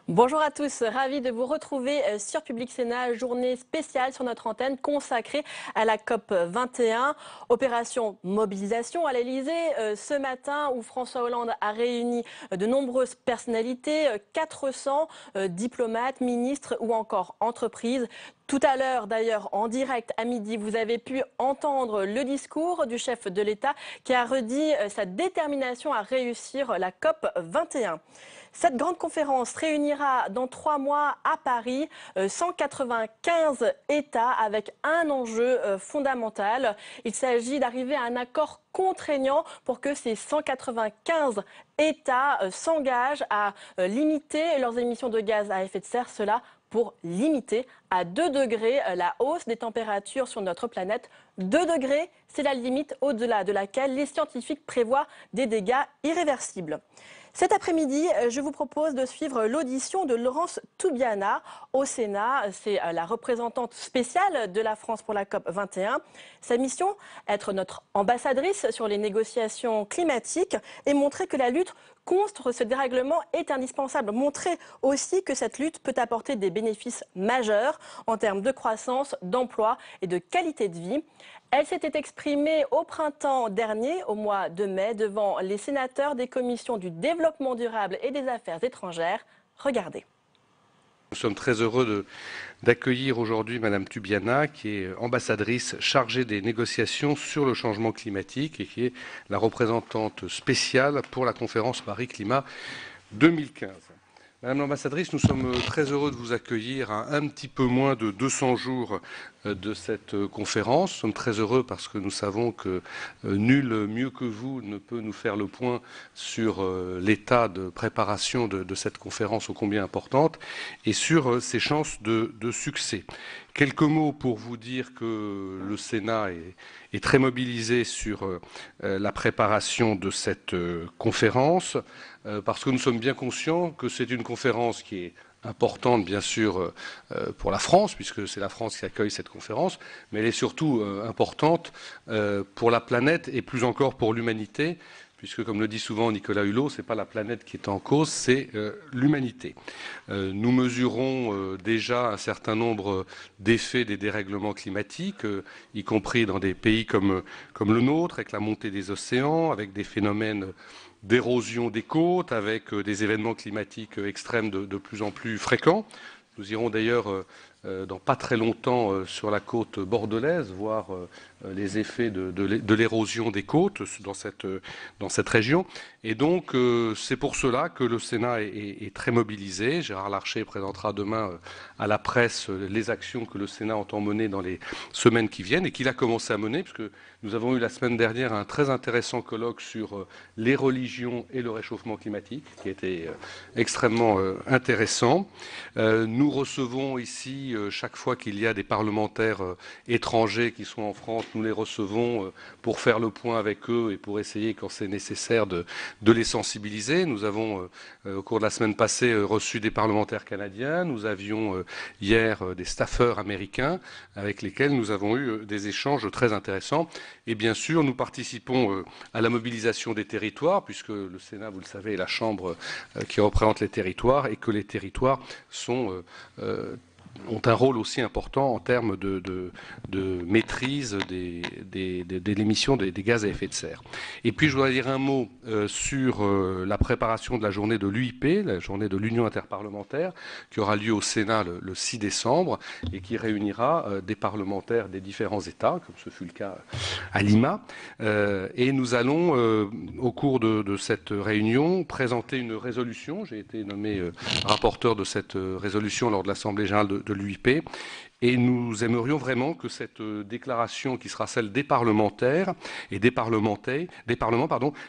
Bonjour à tous, ravi de vous retrouver sur Public Sénat, journée spéciale sur notre antenne consacrée à la COP 21. Opération mobilisation à l'Elysée ce matin où François Hollande a réuni de nombreuses personnalités, 400 diplomates, ministres ou encore entreprises. Tout à l'heure, d'ailleurs, en direct à midi, vous avez pu entendre le discours du chef de l'État qui a redit sa détermination à réussir la COP 21. Cette grande conférence réunira dans 3 mois à Paris 195 États avec un enjeu fondamental. Il s'agit d'arriver à un accord contraignant pour que ces 195 États s'engagent à limiter leurs émissions de gaz à effet de serre. Cela pour limiter à 2 degrés la hausse des températures sur notre planète. 2 degrés, c'est la limite au-delà de laquelle les scientifiques prévoient des dégâts irréversibles. Cet après-midi, je vous propose de suivre l'audition de Laurence Toubiana au Sénat. C'est la représentante spéciale de la France pour la COP 21. Sa mission, être notre ambassadrice sur les négociations climatiques et montrer que la lutte contre ce dérèglement est indispensable. Montrer aussi que cette lutte peut apporter des bénéfices majeurs en termes de croissance, d'emploi et de qualité de vie. Elle s'était exprimée au printemps dernier, au mois de mai, devant les sénateurs des commissions du développement durable et des affaires étrangères. Regardez. Nous sommes très heureux d'accueillir aujourd'hui Madame Toubiana, qui est ambassadrice chargée des négociations sur le changement climatique et qui est la représentante spéciale pour la conférence Paris Climat 2015. Madame l'ambassadrice, nous sommes très heureux de vous accueillir à un petit peu moins de 200 jours de cette conférence. Nous sommes très heureux parce que nous savons que nul mieux que vous ne peut nous faire le point sur l'état de préparation de cette conférence ô combien importante et sur ses chances de succès. Quelques mots pour vous dire que le Sénat est très mobilisé sur la préparation de cette conférence, parce que nous sommes bien conscients que c'est une conférence qui est importante, bien sûr, pour la France, puisque c'est la France qui accueille cette conférence, mais elle est surtout importante pour la planète et plus encore pour l'humanité, puisque, comme le dit souvent Nicolas Hulot, ce n'est pas la planète qui est en cause, c'est l'humanité. Nous mesurons déjà un certain nombre d'effets des dérèglements climatiques, y compris dans des pays comme le nôtre, avec la montée des océans, avec des phénomènes d'érosion des côtes, avec des événements climatiques extrêmes de plus en plus fréquents. Nous irons d'ailleurs dans pas très longtemps sur la côte bordelaise voir les effets de l'érosion des côtes dans cette région. Et donc c'est pour cela que le Sénat est très mobilisé. Gérard Larcher présentera demain à la presse les actions que le Sénat entend mener dans les semaines qui viennent et qu'il a commencé à mener, puisque nous avons eu la semaine dernière un très intéressant colloque sur les religions et le réchauffement climatique, qui était extrêmement intéressant. Nous recevons ici, chaque fois qu'il y a des parlementaires étrangers qui sont en France, nous les recevons pour faire le point avec eux et pour essayer, quand c'est nécessaire, de les sensibiliser. Nous avons, au cours de la semaine passée, reçu des parlementaires canadiens. Nous avions hier des staffeurs américains avec lesquels nous avons eu des échanges très intéressants. Et bien sûr, nous participons à la mobilisation des territoires, puisque le Sénat, vous le savez, est la chambre qui représente les territoires et que les territoires ont un rôle aussi important en termes de maîtrise de l'émission des gaz à effet de serre. Et puis je voudrais dire un mot sur la préparation de la journée de l'UIP, la journée de l'Union interparlementaire, qui aura lieu au Sénat le 6 décembre et qui réunira des parlementaires des différents États, comme ce fut le cas à Lima. Et nous allons, au cours de cette réunion, présenter une résolution. J'ai été nommé rapporteur de cette résolution lors de l'Assemblée générale de l'UIP. Et nous aimerions vraiment que cette déclaration, qui sera celle des parlementaires et des parlements,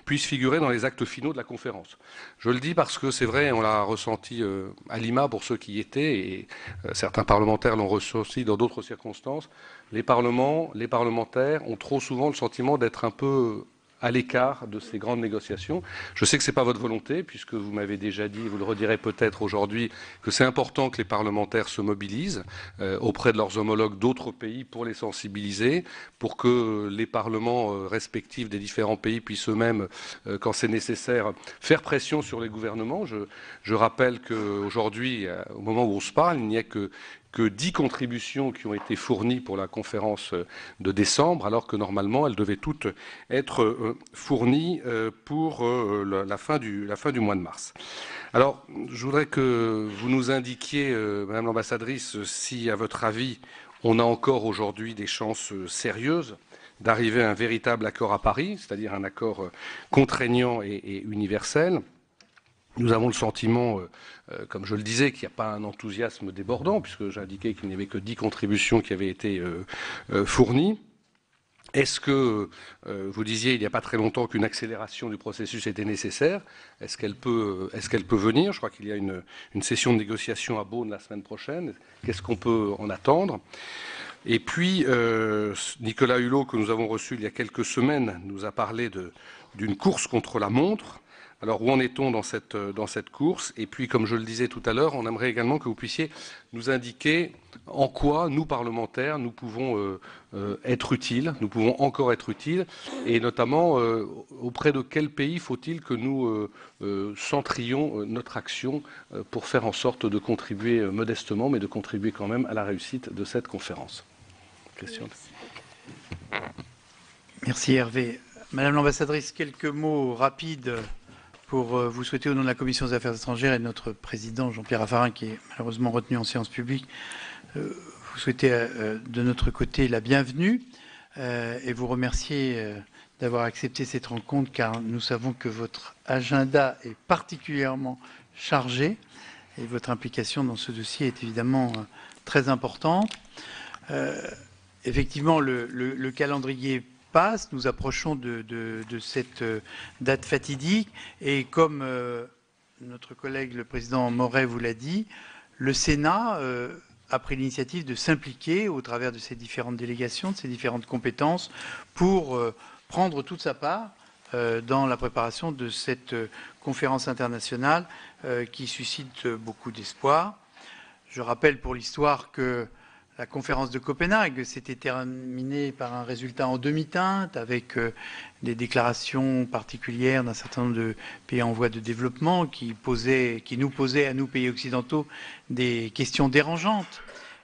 puisse figurer dans les actes finaux de la conférence. Je le dis parce que c'est vrai, on l'a ressenti à Lima pour ceux qui y étaient, et certains parlementaires l'ont ressenti dans d'autres circonstances. Les parlementaires ont trop souvent le sentiment d'être un peu à l'écart de ces grandes négociations. Je sais que ce n'est pas votre volonté, puisque vous m'avez déjà dit, vous le redirez peut-être aujourd'hui, que c'est important que les parlementaires se mobilisent auprès de leurs homologues d'autres pays pour les sensibiliser, pour que les parlements respectifs des différents pays puissent eux-mêmes, quand c'est nécessaire, faire pression sur les gouvernements. Je rappelle qu'aujourd'hui, au moment où on se parle, il n'y a que 10 contributions qui ont été fournies pour la conférence de décembre, alors que normalement elles devaient toutes être fournies pour la fin du mois de mars. Alors, je voudrais que vous nous indiquiez, Madame l'ambassadrice, si, à votre avis, on a encore aujourd'hui des chances sérieuses d'arriver à un véritable accord à Paris, c'est-à-dire un accord contraignant et universel. Nous avons le sentiment, comme je le disais, qu'il n'y a pas un enthousiasme débordant, puisque j'indiquais qu'il n'y avait que 10 contributions qui avaient été fournies. Est-ce que, vous disiez il n'y a pas très longtemps qu'une accélération du processus était nécessaire? Est-ce qu'elle peut venir? Je crois qu'il y a une session de négociation à Beaune la semaine prochaine. Qu'est-ce qu'on peut en attendre? Et puis, Nicolas Hulot, que nous avons reçu il y a quelques semaines, nous a parlé d'une course contre la montre. Alors, où en est-on dans cette course? Et puis, comme je le disais tout à l'heure, on aimerait également que vous puissiez nous indiquer en quoi, nous, parlementaires, nous pouvons être utiles, nous pouvons encore être utiles, et notamment auprès de quel pays faut-il que nous centrions notre action pour faire en sorte de contribuer modestement, mais de contribuer quand même à la réussite de cette conférence. Question. Merci Hervé. Madame l'ambassadrice, quelques mots rapides pour vous souhaiter au nom de la Commission des Affaires étrangères et de notre président Jean-Pierre Raffarin, qui est malheureusement retenu en séance publique, vous souhaiter de notre côté la bienvenue et vous remercier d'avoir accepté cette rencontre, car nous savons que votre agenda est particulièrement chargé et votre implication dans ce dossier est évidemment très importante. Effectivement, le calendrier passe, nous approchons de cette date fatidique et comme notre collègue le président Moret vous l'a dit, le Sénat a pris l'initiative de s'impliquer au travers de ces différentes délégations, de ces différentes compétences pour prendre toute sa part dans la préparation de cette conférence internationale qui suscite beaucoup d'espoir. Je rappelle pour l'histoire que la conférence de Copenhague s'était terminée par un résultat en demi-teinte avec des déclarations particulières d'un certain nombre de pays en voie de développement qui nous posaient à nous, pays occidentaux, des questions dérangeantes.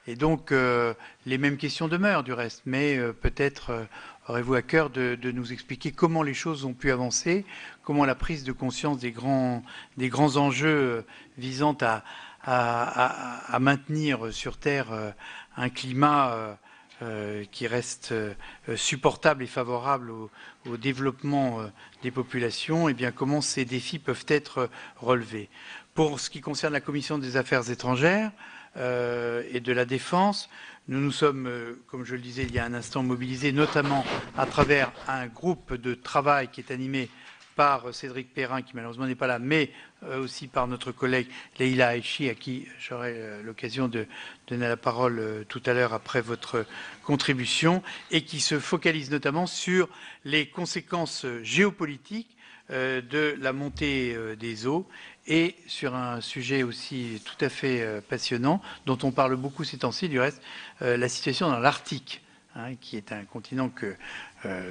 Et donc, les mêmes questions demeurent du reste, mais peut-être aurez-vous à cœur de nous expliquer comment les choses ont pu avancer, comment la prise de conscience des grands enjeux visant à maintenir sur Terre un climat qui reste supportable et favorable au développement des populations, et bien comment ces défis peuvent être relevés. Pour ce qui concerne la Commission des Affaires étrangères et de la Défense, nous nous sommes, comme je le disais il y a un instant, mobilisés notamment à travers un groupe de travail qui est animé par Cédric Perrin, qui malheureusement n'est pas là, mais aussi par notre collègue Leïla Aïchi, à qui j'aurai l'occasion de donner la parole tout à l'heure après votre contribution, et qui se focalise notamment sur les conséquences géopolitiques de la montée des eaux et sur un sujet aussi tout à fait passionnant, dont on parle beaucoup ces temps-ci, du reste, la situation dans l'Arctique, qui est un continent que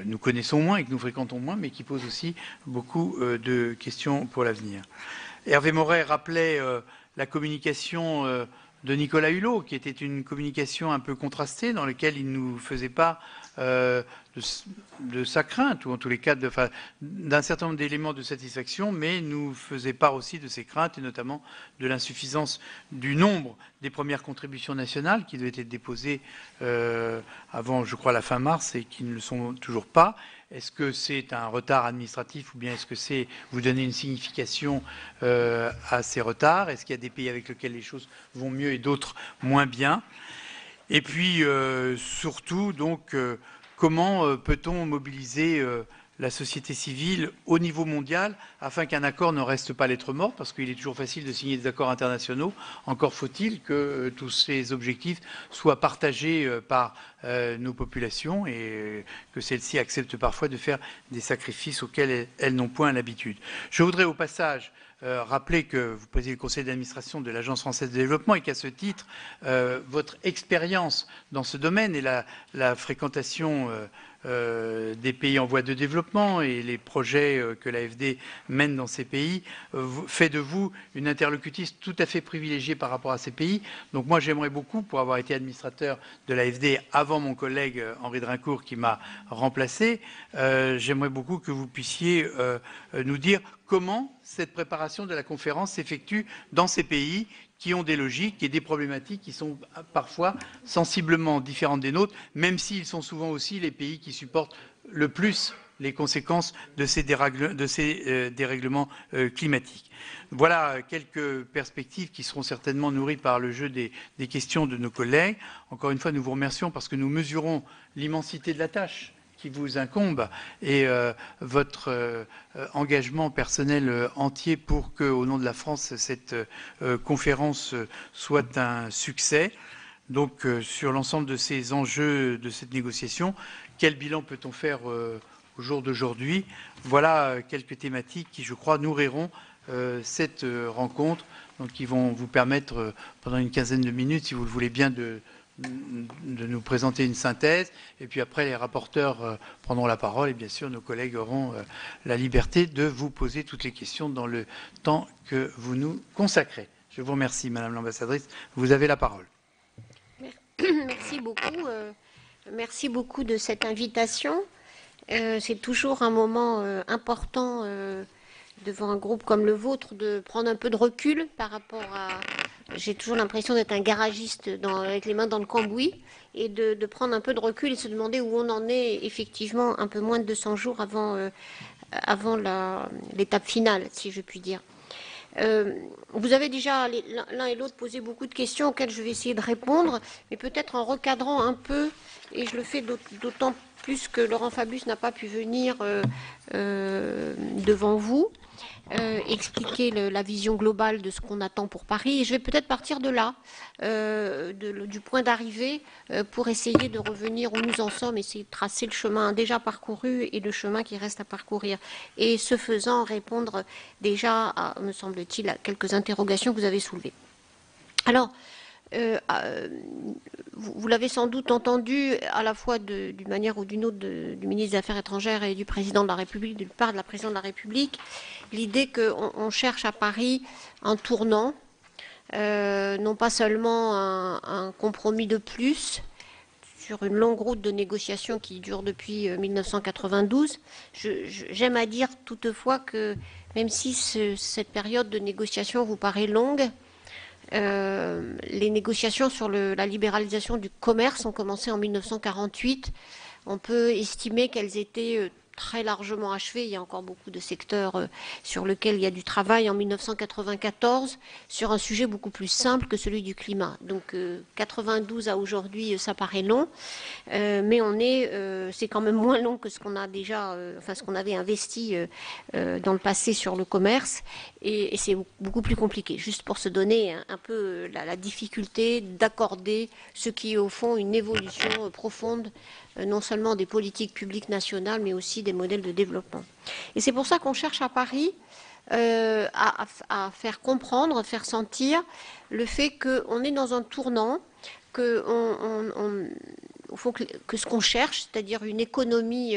nous connaissons moins et que nous fréquentons moins, mais qui pose aussi beaucoup de questions pour l'avenir. Hervé Moret rappelait la communication de Nicolas Hulot, qui était une communication un peu contrastée, dans laquelle il nous faisait part de sa crainte, ou en tous les cas d'un certain nombre d'éléments de satisfaction, mais nous faisait part aussi de ses craintes, et notamment de l'insuffisance du nombre des premières contributions nationales qui devaient être déposées avant, je crois, la fin mars, et qui ne le sont toujours pas. Est-ce que c'est un retard administratif, ou bien est-ce que c'est vous donner une signification à ces retards? Est-ce qu'il y a des pays avec lesquels les choses vont mieux et d'autres moins bien? Et puis, surtout, donc, comment peut-on mobiliser la société civile au niveau mondial afin qu'un accord ne reste pas lettre morte, parce qu'il est toujours facile de signer des accords internationaux. Encore faut-il que tous ces objectifs soient partagés par nos populations et que celles-ci acceptent parfois de faire des sacrifices auxquels elles n'ont point l'habitude. Je voudrais au passage rappeler que vous présidez le conseil d'administration de l'Agence française de développement et qu'à ce titre, votre expérience dans ce domaine et la fréquentation des pays en voie de développement et les projets que l'AFD mène dans ces pays fait de vous une interlocutrice tout à fait privilégiée par rapport à ces pays. Donc moi j'aimerais beaucoup, pour avoir été administrateur de l'AFD avant mon collègue Henri Drincourt qui m'a remplacé, j'aimerais beaucoup que vous puissiez nous dire comment cette préparation de la conférence s'effectue dans ces pays qui ont des logiques et des problématiques qui sont parfois sensiblement différentes des nôtres, même s'ils sont souvent aussi les pays qui supportent le plus les conséquences de ces dérèglements climatiques. Voilà quelques perspectives qui seront certainement nourries par le jeu des questions de nos collègues. Encore une fois, nous vous remercions parce que nous mesurons l'immensité de la tâche qui vous incombe et votre engagement personnel entier pour que, au nom de la France, cette conférence soit un succès. Donc, sur l'ensemble de ces enjeux de cette négociation, quel bilan peut-on faire au jour d'aujourd'hui? Voilà quelques thématiques qui, je crois, nourriront cette rencontre, donc qui vont vous permettre, pendant une quinzaine de minutes, si vous le voulez bien, de nous présenter une synthèse, et puis après les rapporteurs prendront la parole, et bien sûr nos collègues auront la liberté de vous poser toutes les questions dans le temps que vous nous consacrez. Je vous remercie, Madame l'ambassadrice. Vous avez la parole. Merci beaucoup. Merci beaucoup de cette invitation. C'est toujours un moment important devant un groupe comme le vôtre de prendre un peu de recul par rapport à... J'ai toujours l'impression d'être un garagiste avec les mains dans le cambouis et de prendre un peu de recul et se demander où on en est effectivement un peu moins de 200 jours avant l'étape finale, si je puis dire. Vous avez déjà l'un et l'autre posé beaucoup de questions auxquelles je vais essayer de répondre, mais peut-être en recadrant un peu, et je le fais d'autant plus que Laurent Fabius n'a pas pu venir devant vous. Expliquer la vision globale de ce qu'on attend pour Paris. Et je vais peut-être partir de là, du point d'arrivée, pour essayer de revenir où nous en sommes, essayer de tracer le chemin déjà parcouru et le chemin qui reste à parcourir. Et ce faisant, répondre déjà, me semble-t-il, à quelques interrogations que vous avez soulevées. Alors, vous l'avez sans doute entendu à la fois d'une manière ou d'une autre du ministre des Affaires étrangères et du président de la République, d'une part de la présidente de la République, l'idée qu'on cherche à Paris un tournant, non pas seulement un compromis de plus sur une longue route de négociations qui dure depuis 1992. J'aime à dire toutefois que même si cette période de négociation vous paraît longue, les négociations sur la libéralisation du commerce ont commencé en 1948. On peut estimer qu'elles étaient très largement achevées. Il y a encore beaucoup de secteurs sur lesquels il y a du travail en 1994 sur un sujet beaucoup plus simple que celui du climat. Donc 92 à aujourd'hui, ça paraît long, mais c'est quand même moins long que ce qu'on a déjà, ce qu'on avait investi dans le passé sur le commerce, et c'est beaucoup plus compliqué. Juste pour se donner un peu la difficulté d'accorder ce qui est au fond une évolution profonde, non seulement des politiques publiques nationales, mais aussi des modèles de développement. Et c'est pour ça qu'on cherche à Paris à faire comprendre, faire sentir le fait qu'on est dans un tournant, que ce qu'on cherche, c'est-à-dire une économie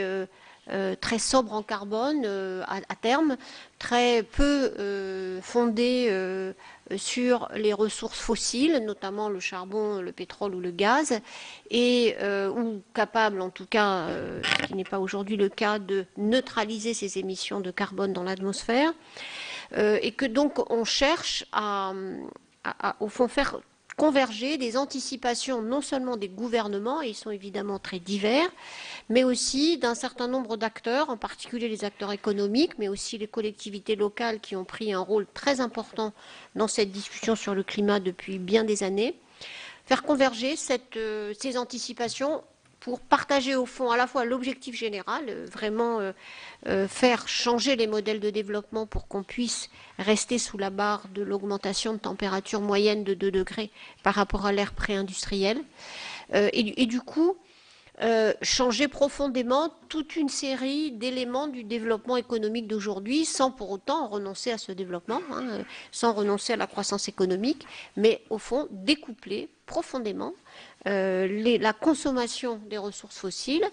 très sobre en carbone à terme, très peu fondée sur les ressources fossiles, notamment le charbon, le pétrole ou le gaz, ou capable en tout cas, ce qui n'est pas aujourd'hui le cas, de neutraliser ces émissions de carbone dans l'atmosphère, et que donc on cherche au fond faire converger des anticipations non seulement des gouvernements, et ils sont évidemment très divers, mais aussi d'un certain nombre d'acteurs, en particulier les acteurs économiques, mais aussi les collectivités locales qui ont pris un rôle très important dans cette discussion sur le climat depuis bien des années. Faire converger ces anticipations pour partager au fond à la fois l'objectif général, vraiment faire changer les modèles de développement pour qu'on puisse rester sous la barre de l'augmentation de température moyenne de 2 degrés par rapport à l'ère pré-industrielle. Et du coup, changer profondément toute une série d'éléments du développement économique d'aujourd'hui sans pour autant renoncer à ce développement, sans renoncer à la croissance économique, mais au fond découpler profondément la consommation des ressources fossiles,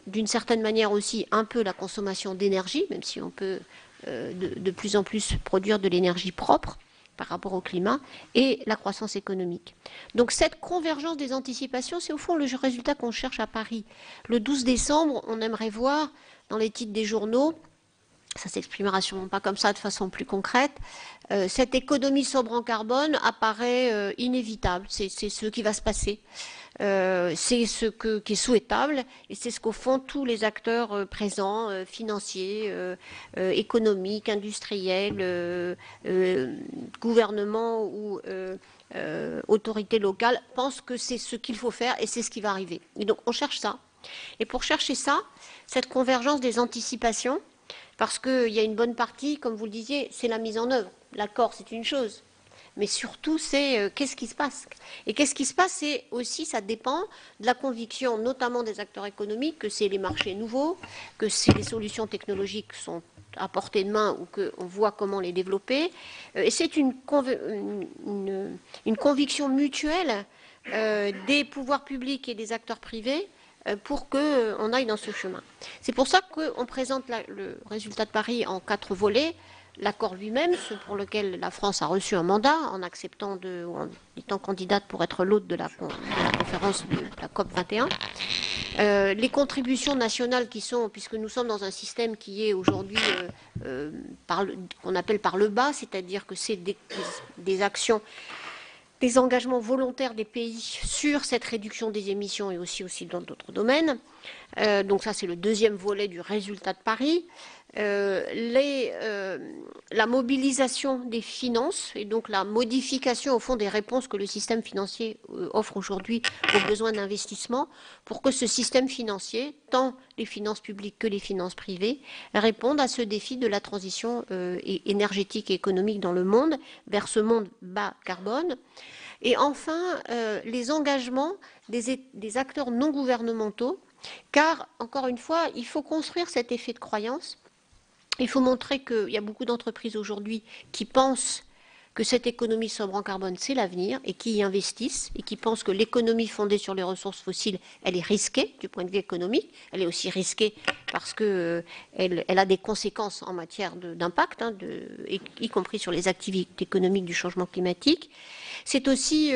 d'une certaine manière aussi un peu la consommation d'énergie, même si on peut de plus en plus produire de l'énergie propre par rapport au climat, et la croissance économique. Donc cette convergence des anticipations, c'est au fond le résultat qu'on cherche à Paris. Le 12 décembre, on aimerait voir dans les titres des journaux, ça s'exprimera sûrement pas comme ça de façon plus concrète, cette économie sobre en carbone apparaît inévitable, c'est ce qui va se passer. C'est ce qui est souhaitable et c'est ce qu'au fond tous les acteurs présents, financiers, économiques, industriels, gouvernements ou autorités locales pensent que c'est ce qu'il faut faire et c'est ce qui va arriver. Et donc on cherche ça. Et pour chercher ça, cette convergence des anticipations, parce qu'il y a une bonne partie, comme vous le disiez, c'est la mise en œuvre. L'accord, c'est une chose. Mais surtout, c'est qu'est-ce qui se passe. Et qu'est-ce qui se passe, c'est aussi, ça dépend de la conviction, notamment des acteurs économiques, que c'est les marchés nouveaux, que c'est les solutions technologiques sont à portée de main ou qu'on voit comment les développer. Et c'est une conviction mutuelle des pouvoirs publics et des acteurs privés pour qu'on aille dans ce chemin. C'est pour ça qu'on présente le résultat de Paris en 4 volets. L'accord lui-même, ce pour lequel la France a reçu un mandat en acceptant en étant candidate pour être l'hôte de la conférence de la COP 21. Les contributions nationales qui sont, puisque nous sommes dans un système qui est aujourd'hui qu'on appelle par le bas, c'est-à-dire que c'est des actions, des engagements volontaires des pays sur cette réduction des émissions et aussi dans d'autres domaines. Donc ça, c'est le deuxième volet du résultat de Paris. La mobilisation des finances et donc la modification au fond des réponses que le système financier offre aujourd'hui aux besoins d'investissement pour que ce système financier, tant les finances publiques que les finances privées, répondent à ce défi de la transition énergétique et économique dans le monde vers ce monde bas carbone. Et enfin, les engagements des acteurs non gouvernementaux, car, encore une fois, il faut construire cet effet de croyance. Il faut montrer qu'il y a beaucoup d'entreprises aujourd'hui qui pensent que cette économie sobre en carbone, c'est l'avenir, et qui y investissent, et qui pensent que l'économie fondée sur les ressources fossiles, elle est risquée du point de vue économique. Elle est aussi risquée parce qu'elle a des conséquences en matière d'impact, y compris sur les activités économiques du changement climatique. C'est aussi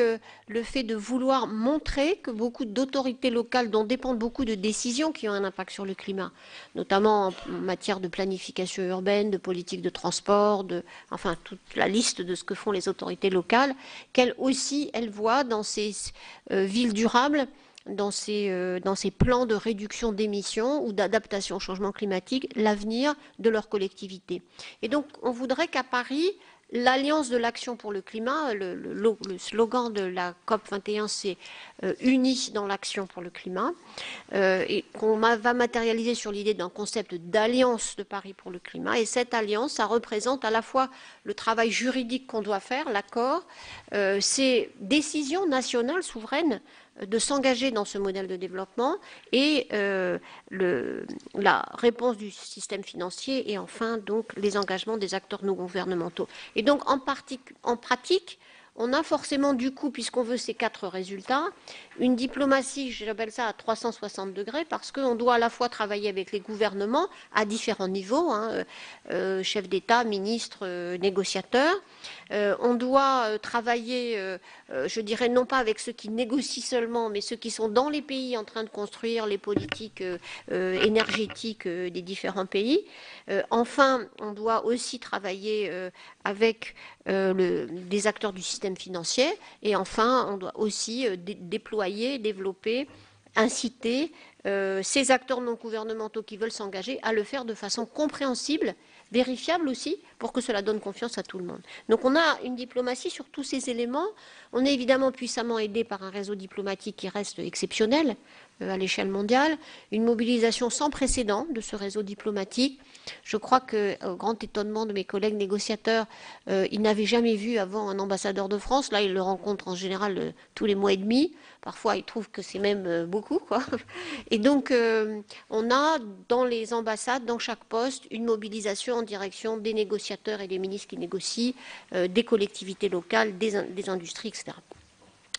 le fait de vouloir montrer que beaucoup d'autorités locales dont dépendent beaucoup de décisions qui ont un impact sur le climat, notamment en matière de planification urbaine, de politique de transport, enfin toute la liste de ce que font les autorités locales, qu'elles aussi, elles voient dans ces villes durables, dans ces plans de réduction d'émissions ou d'adaptation au changement climatique, l'avenir de leur collectivité. Et donc, on voudrait qu'à Paris, l'Alliance de l'action pour le climat, le slogan de la COP 21, c'est unis dans l'action pour le climat, et qu'on va matérialiser sur l'idée d'un concept d'alliance de Paris pour le climat. Et cette alliance, ça représente à la fois le travail juridique qu'on doit faire, l'accord, ces décisions nationales souveraines de s'engager dans ce modèle de développement et la réponse du système financier et enfin donc les engagements des acteurs non gouvernementaux. Et donc en pratique, on a forcément du coup, puisqu'on veut ces 4 résultats, une diplomatie, j'appelle ça à 360 degrés, parce qu'on doit à la fois travailler avec les gouvernements à différents niveaux, chefs d'État, ministres, négociateurs. On doit travailler, je dirais, non pas avec ceux qui négocient seulement, mais ceux qui sont dans les pays en train de construire les politiques énergétiques des différents pays. Enfin, on doit aussi travailler avec des acteurs du système financier. Et enfin, on doit aussi déployer, développer, inciter ces acteurs non gouvernementaux qui veulent s'engager à le faire de façon compréhensible, vérifiable aussi, pour que cela donne confiance à tout le monde. Donc on a une diplomatie sur tous ces éléments. On est évidemment puissamment aidé par un réseau diplomatique qui reste exceptionnel à l'échelle mondiale, une mobilisation sans précédent de ce réseau diplomatique. Je crois que, au grand étonnement de mes collègues négociateurs, ils n'avaient jamais vu avant un ambassadeur de France. Là, ils le rencontrent en général tous les mois et demi. Parfois, ils trouvent que c'est même beaucoup, quoi. Et donc, on a dans les ambassades, dans chaque poste, une mobilisation en direction des négociateurs et des ministres qui négocient, des collectivités locales, des industries, etc.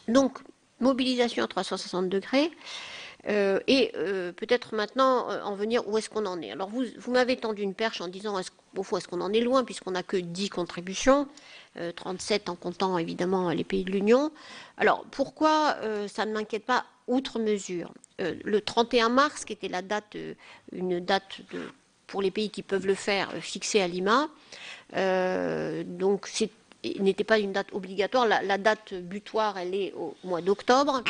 Donc, mobilisation à 360 degrés. Peut-être maintenant en venir où est-ce qu'on en est. Alors vous m'avez tendu une perche en disant au fond est-ce qu'on en est loin puisqu'on n'a que 10 contributions, 37 en comptant évidemment les pays de l'Union. Alors pourquoi ça ne m'inquiète pas outre mesure? Le 31 mars, qui était la date, une date pour les pays qui peuvent le faire, fixée à Lima, donc c'est n'était pas une date obligatoire. La date butoir, elle est au mois d'octobre.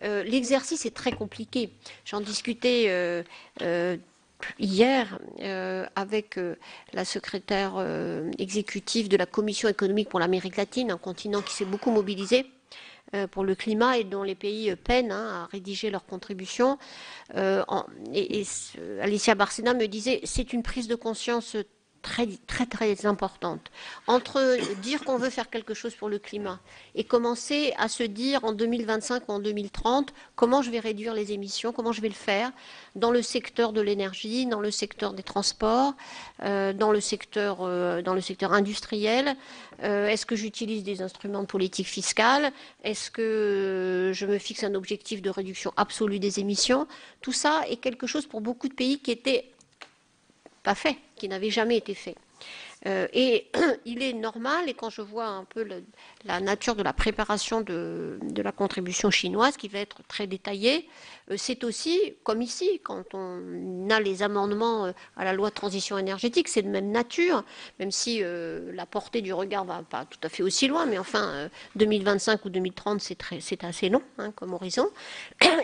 L'exercice est très compliqué. J'en discutais hier avec la secrétaire exécutive de la Commission économique pour l'Amérique latine, un continent qui s'est beaucoup mobilisé pour le climat et dont les pays peinent à rédiger leurs contributions. Alicia Bárcena me disait c'est une prise de conscience très importante. Entre dire qu'on veut faire quelque chose pour le climat et commencer à se dire en 2025 ou en 2030 comment je vais réduire les émissions, comment je vais le faire dans le secteur de l'énergie, dans le secteur des transports, dans le secteur industriel. Est-ce que j'utilise des instruments de politique fiscale? Est-ce que je me fixe un objectif de réduction absolue des émissions? Tout ça est quelque chose pour beaucoup de pays qui était pas fait, qui n'avait jamais été fait. Et il est normal, et quand je vois un peu la nature de la préparation de la contribution chinoise, qui va être très détaillée, c'est aussi, comme ici, quand on a les amendements à la loi de transition énergétique, c'est de même nature, même si la portée du regard ne va pas tout à fait aussi loin, mais enfin, 2025 ou 2030, c'est assez long comme horizon,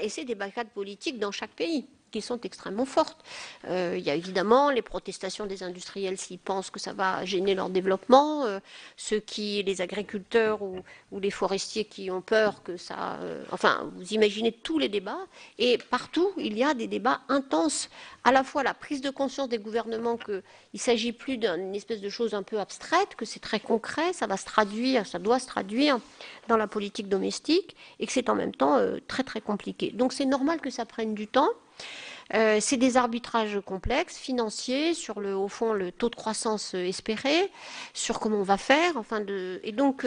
et c'est des batailles politiques dans chaque pays qui sont extrêmement fortes. Il y a évidemment les protestations des industriels s'ils pensent que ça va gêner leur développement, les agriculteurs ou les forestiers qui ont peur que ça... enfin, vous imaginez tous les débats, et partout, il y a des débats intenses. À la fois la prise de conscience des gouvernements qu'il ne s'agit plus d'une espèce de chose un peu abstraite, que c'est très concret, ça va se traduire, ça doit se traduire dans la politique domestique, et que c'est en même temps très très compliqué. Donc c'est normal que ça prenne du temps. C'est des arbitrages complexes, financiers, sur au fond le taux de croissance espéré, sur comment on va faire. Et donc,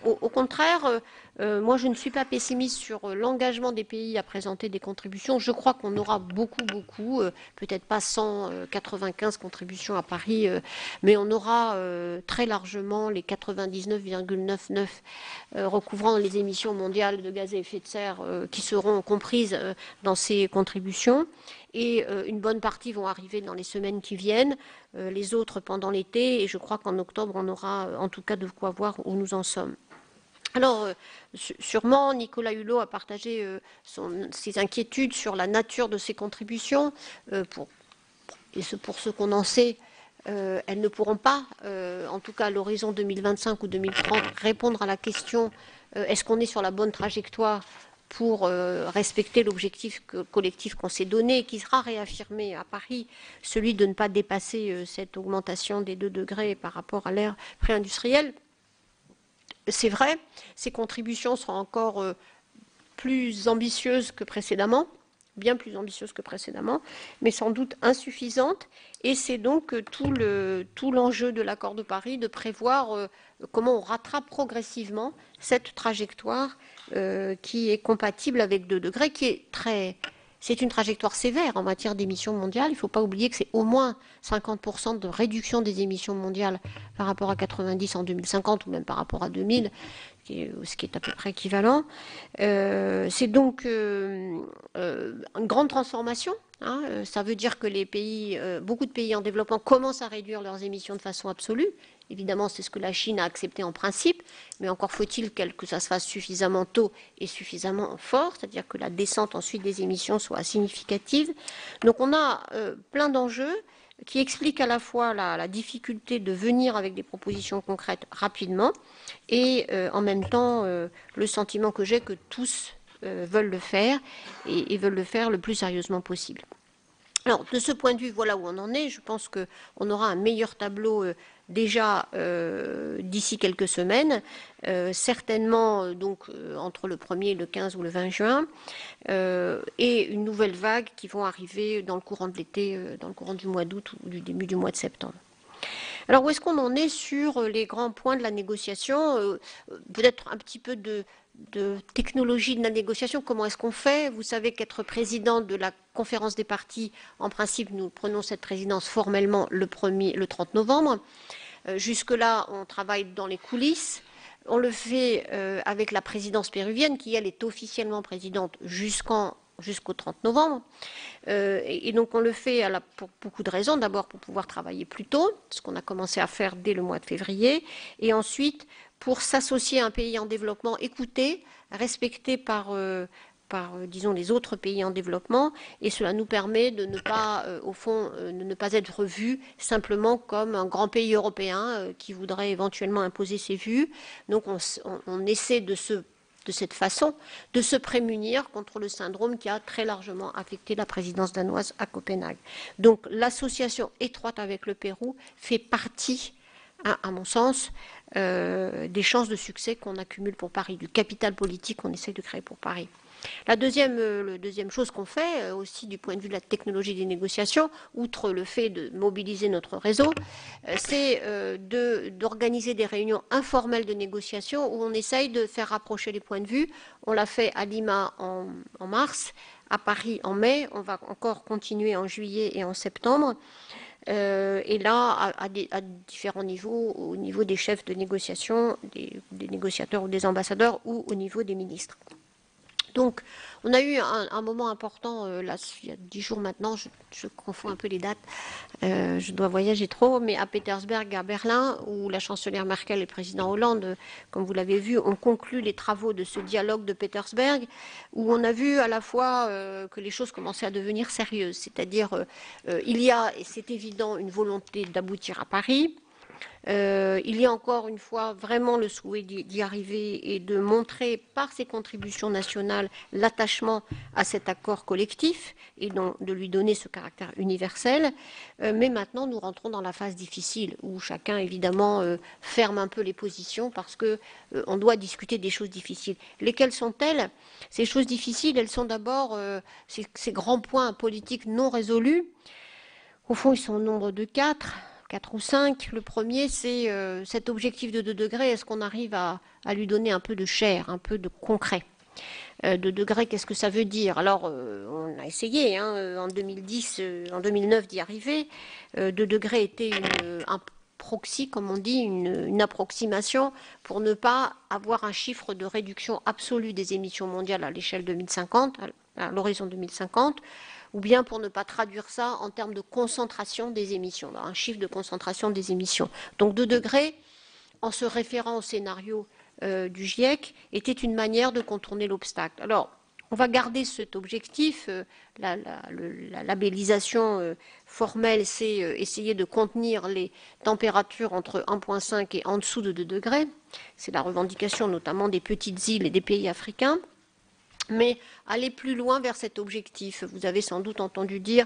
au contraire, moi je ne suis pas pessimiste sur l'engagement des pays à présenter des contributions. Je crois qu'on aura beaucoup, peut-être pas 195 contributions à Paris, mais on aura très largement les 99,99 recouvrant les émissions mondiales de gaz à effet de serre qui seront comprises dans ces contributions. Et une bonne partie vont arriver dans les semaines qui viennent, les autres pendant l'été, et je crois qu'en octobre, on aura en tout cas de quoi voir où nous en sommes. Alors, sûrement, Nicolas Hulot a partagé ses inquiétudes sur la nature de ces contributions. Pour ce qu'on en sait, elles ne pourront pas, en tout cas à l'horizon 2025 ou 2030, répondre à la question est-ce qu'on est sur la bonne trajectoire pour respecter l'objectif collectif qu'on s'est donné et qui sera réaffirmé à Paris, celui de ne pas dépasser cette augmentation des 2 degrés par rapport à l'ère pré-industrielle. C'est vrai, ces contributions seront encore plus ambitieuses que précédemment, bien plus ambitieuses que précédemment, mais sans doute insuffisantes. Et c'est donc tout l'enjeu de l'accord de Paris de prévoir comment on rattrape progressivement cette trajectoire qui est compatible avec 2 degrés, qui est c'est une trajectoire sévère en matière d'émissions mondiales. Il ne faut pas oublier que c'est au moins 50% de réduction des émissions mondiales par rapport à 90 en 2050 ou même par rapport à 2000, ce qui est à peu près équivalent. C'est donc une grande transformation. Ça veut dire que beaucoup de pays en développement commencent à réduire leurs émissions de façon absolue. Évidemment, c'est ce que la Chine a accepté en principe, mais encore faut-il que ça se fasse suffisamment tôt et suffisamment fort, c'est-à-dire que la descente ensuite des émissions soit significative. Donc on a plein d'enjeux. qui explique à la fois la difficulté de venir avec des propositions concrètes rapidement et en même temps le sentiment que j'ai que tous veulent le faire et veulent le faire le plus sérieusement possible. Alors, de ce point de vue, voilà où on en est. Je pense qu'on aura un meilleur tableau déjà d'ici quelques semaines, certainement donc entre le 1er, le 15 ou le 20 juin, et une nouvelle vague qui vont arriver dans le courant de l'été, dans le courant du mois d'août ou du début du mois de septembre. Alors, où est-ce qu'on en est sur les grands points de la négociation? Peut-être un petit peu de technologie de la négociation, comment est-ce qu'on fait? Vous savez qu'être président de la conférence des partis, en principe, nous prenons cette présidence formellement le 30 novembre. Jusque-là, on travaille dans les coulisses. On le fait avec la présidence péruvienne, qui, elle, est officiellement présidente jusqu'au 30 novembre. Et donc on le fait pour beaucoup de raisons. D'abord pour pouvoir travailler plus tôt, ce qu'on a commencé à faire dès le mois de février. Et ensuite pour s'associer à un pays en développement, écouté, respecté par disons, les autres pays en développement, et cela nous permet de ne pas, au fond, de ne pas être vu simplement comme un grand pays européen qui voudrait éventuellement imposer ses vues. Donc on essaie de cette façon, de se prémunir contre le syndrome qui a très largement affecté la présidence danoise à Copenhague. Donc l'association étroite avec le Pérou fait partie, à mon sens, des chances de succès qu'on accumule pour Paris, du capital politique qu'on essaie de créer pour Paris. La deuxième chose qu'on fait, aussi du point de vue de la technologie des négociations, outre le fait de mobiliser notre réseau, c'est d'organiser des réunions informelles de négociation où on essaye de faire rapprocher les points de vue. On l'a fait à Lima en mars, à Paris en mai, on va encore continuer en juillet et en septembre. Et là, à différents niveaux, au niveau des chefs de négociation, des négociateurs ou des ambassadeurs, ou au niveau des ministres. Donc, on a eu un moment important, là, il y a 10 jours maintenant, je confonds un peu les dates, je dois voyager trop, mais à Pétersberg, à Berlin, où la chancelière Merkel et le président Hollande, comme vous l'avez vu, ont conclu les travaux de ce dialogue de Pétersberg, où on a vu à la fois que les choses commençaient à devenir sérieuses, c'est-à-dire il y a, et c'est évident, une volonté d'aboutir à Paris. Il y a encore une fois vraiment le souhait d'y arriver et de montrer par ses contributions nationales l'attachement à cet accord collectif et de lui donner ce caractère universel. Mais maintenant, nous rentrons dans la phase difficile où chacun, évidemment, ferme un peu les positions parce qu'on doit discuter des choses difficiles. Lesquelles sont-elles? Ces choses difficiles, elles sont d'abord ces grands points politiques non résolus. Au fond, ils sont au nombre de 4 ou 5. Le premier, c'est cet objectif de 2 degrés. Est-ce qu'on arrive à lui donner un peu de chair, un peu de concret? 2 degrés, qu'est-ce que ça veut dire? Alors, on a essayé en 2009 d'y arriver. 2 degrés était un proxy, comme on dit, une approximation pour ne pas avoir un chiffre de réduction absolue des émissions mondiales à l'échelle 2050, à l'horizon 2050, ou bien pour ne pas traduire ça en termes de concentration des émissions, un chiffre de concentration des émissions. Donc 2 degrés, en se référant au scénario du GIEC, était une manière de contourner l'obstacle. Alors, on va garder cet objectif. La labellisation formelle, c'est essayer de contenir les températures entre 1,5 et en dessous de 2 degrés. C'est la revendication notamment des petites îles et des pays africains. Mais aller plus loin vers cet objectif. Vous avez sans doute entendu dire,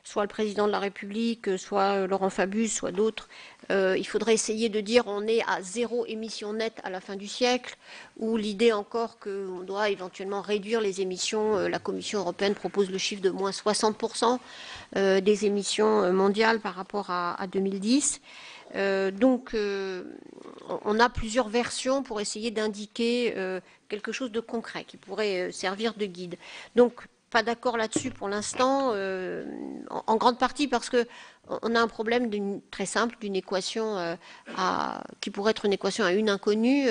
soit le président de la République, soit Laurent Fabius, soit d'autres, il faudrait essayer de dire on est à 0 émissions nettes à la fin du siècle, ou l'idée encore qu'on doit éventuellement réduire les émissions. La Commission européenne propose le chiffre de moins 60% des émissions mondiales par rapport à 2010. Donc, on a plusieurs versions pour essayer d'indiquer quelque chose de concret qui pourrait servir de guide. Donc, pas d'accord là-dessus pour l'instant, en grande partie parce que on a un problème très simple d'une équation qui pourrait être une équation à une inconnue.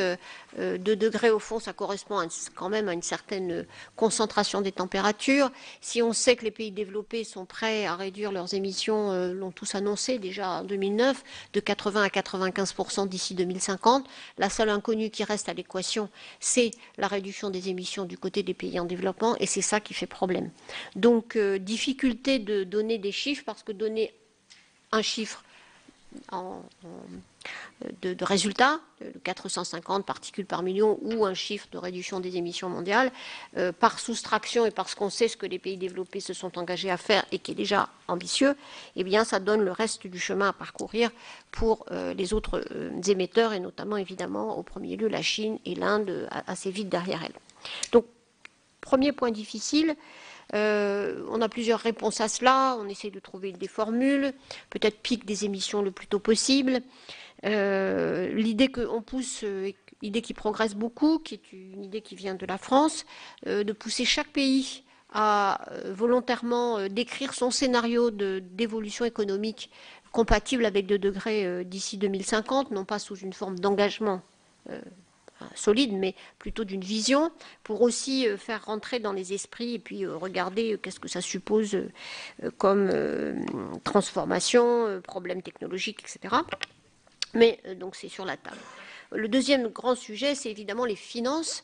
2 degrés au fond, ça correspond quand même à une certaine concentration des températures. Si on sait que les pays développés sont prêts à réduire leurs émissions, l'ont tous annoncé déjà en 2009, de 80 à 95% d'ici 2050, la seule inconnue qui reste à l'équation, c'est la réduction des émissions du côté des pays en développement, et c'est ça qui fait problème. Donc, difficulté de donner des chiffres, parce que donner un chiffre de résultats, de 450 particules par million, ou un chiffre de réduction des émissions mondiales, par soustraction et parce qu'on sait ce que les pays développés se sont engagés à faire et qui est déjà ambitieux, eh bien ça donne le reste du chemin à parcourir pour les autres émetteurs, et notamment évidemment au premier lieu la Chine et l'Inde assez vite derrière elle. Donc, premier point difficile. On a plusieurs réponses à cela, on essaie de trouver des formules, peut-être pic des émissions le plus tôt possible. L'idée qu'on pousse, idée qui progresse beaucoup, qui est une idée qui vient de la France, de pousser chaque pays à volontairement décrire son scénario d'évolution économique compatible avec 2 degrés d'ici 2050, non pas sous une forme d'engagement solide, mais plutôt d'une vision, pour aussi faire rentrer dans les esprits et puis regarder qu'est-ce que ça suppose comme transformation, problèmes technologiques, etc. Mais donc c'est sur la table. Le deuxième grand sujet, c'est évidemment les finances,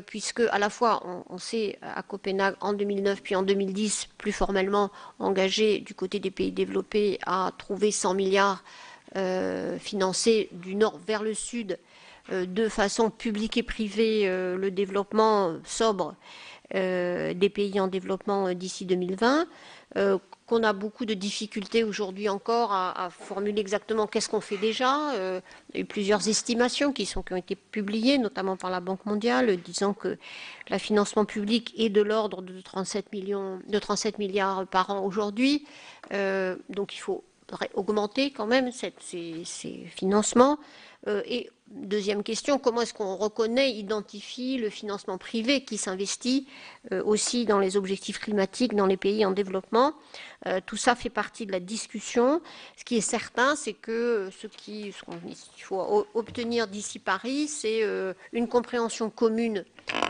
puisque à la fois on s'est à Copenhague en 2009 puis en 2010 plus formellement engagé du côté des pays développés à trouver 100 milliards financés du nord vers le sud de façon publique et privée le développement sobre des pays en développement d'ici 2020, qu'on a beaucoup de difficultés aujourd'hui encore à formuler exactement qu'est-ce qu'on fait déjà. Il y a eu plusieurs estimations qui ont été publiées, notamment par la Banque mondiale, disant que le financement public est de l'ordre de 37 milliards par an aujourd'hui. Donc il faut augmenter quand même ces financements. Et deuxième question, comment est-ce qu'on reconnaît, identifie le financement privé qui s'investit aussi dans les objectifs climatiques dans les pays en développement? Tout ça fait partie de la discussion. Ce qui est certain, c'est que ce qu'il faut obtenir d'ici Paris, c'est une compréhension commune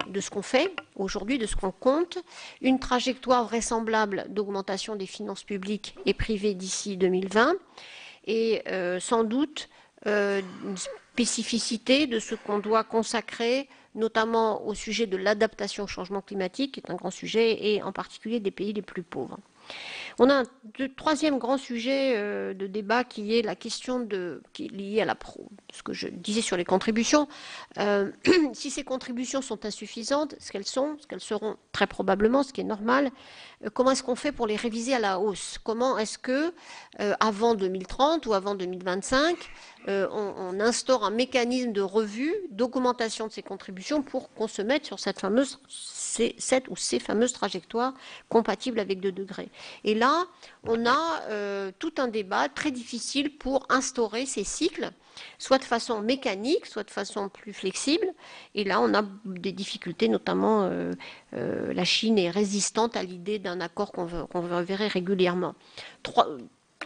de ce qu'on fait aujourd'hui, de ce qu'on compte, une trajectoire vraisemblable d'augmentation des finances publiques et privées d'ici 2020, et sans doute une spécificité de ce qu'on doit consacrer, notamment au sujet de l'adaptation au changement climatique, qui est un grand sujet, et en particulier des pays les plus pauvres. On a un troisième grand sujet de débat qui est la question qui est liée à ce que je disais sur les contributions. Si ces contributions sont insuffisantes, ce qu'elles seront très probablement, ce qui est normal, comment est-ce qu'on fait pour les réviser à la hausse? Comment est-ce que, avant 2030 ou avant 2025, on instaure un mécanisme de revue, d'augmentation de ces contributions pour qu'on se mette sur cette ou ces fameuses trajectoires compatibles avec 2 degrés. Et là, on a tout un débat très difficile pour instaurer ces cycles, soit de façon mécanique, soit de façon plus flexible. Et là, on a des difficultés, notamment la Chine est résistante à l'idée d'un accord qu'on verrait régulièrement.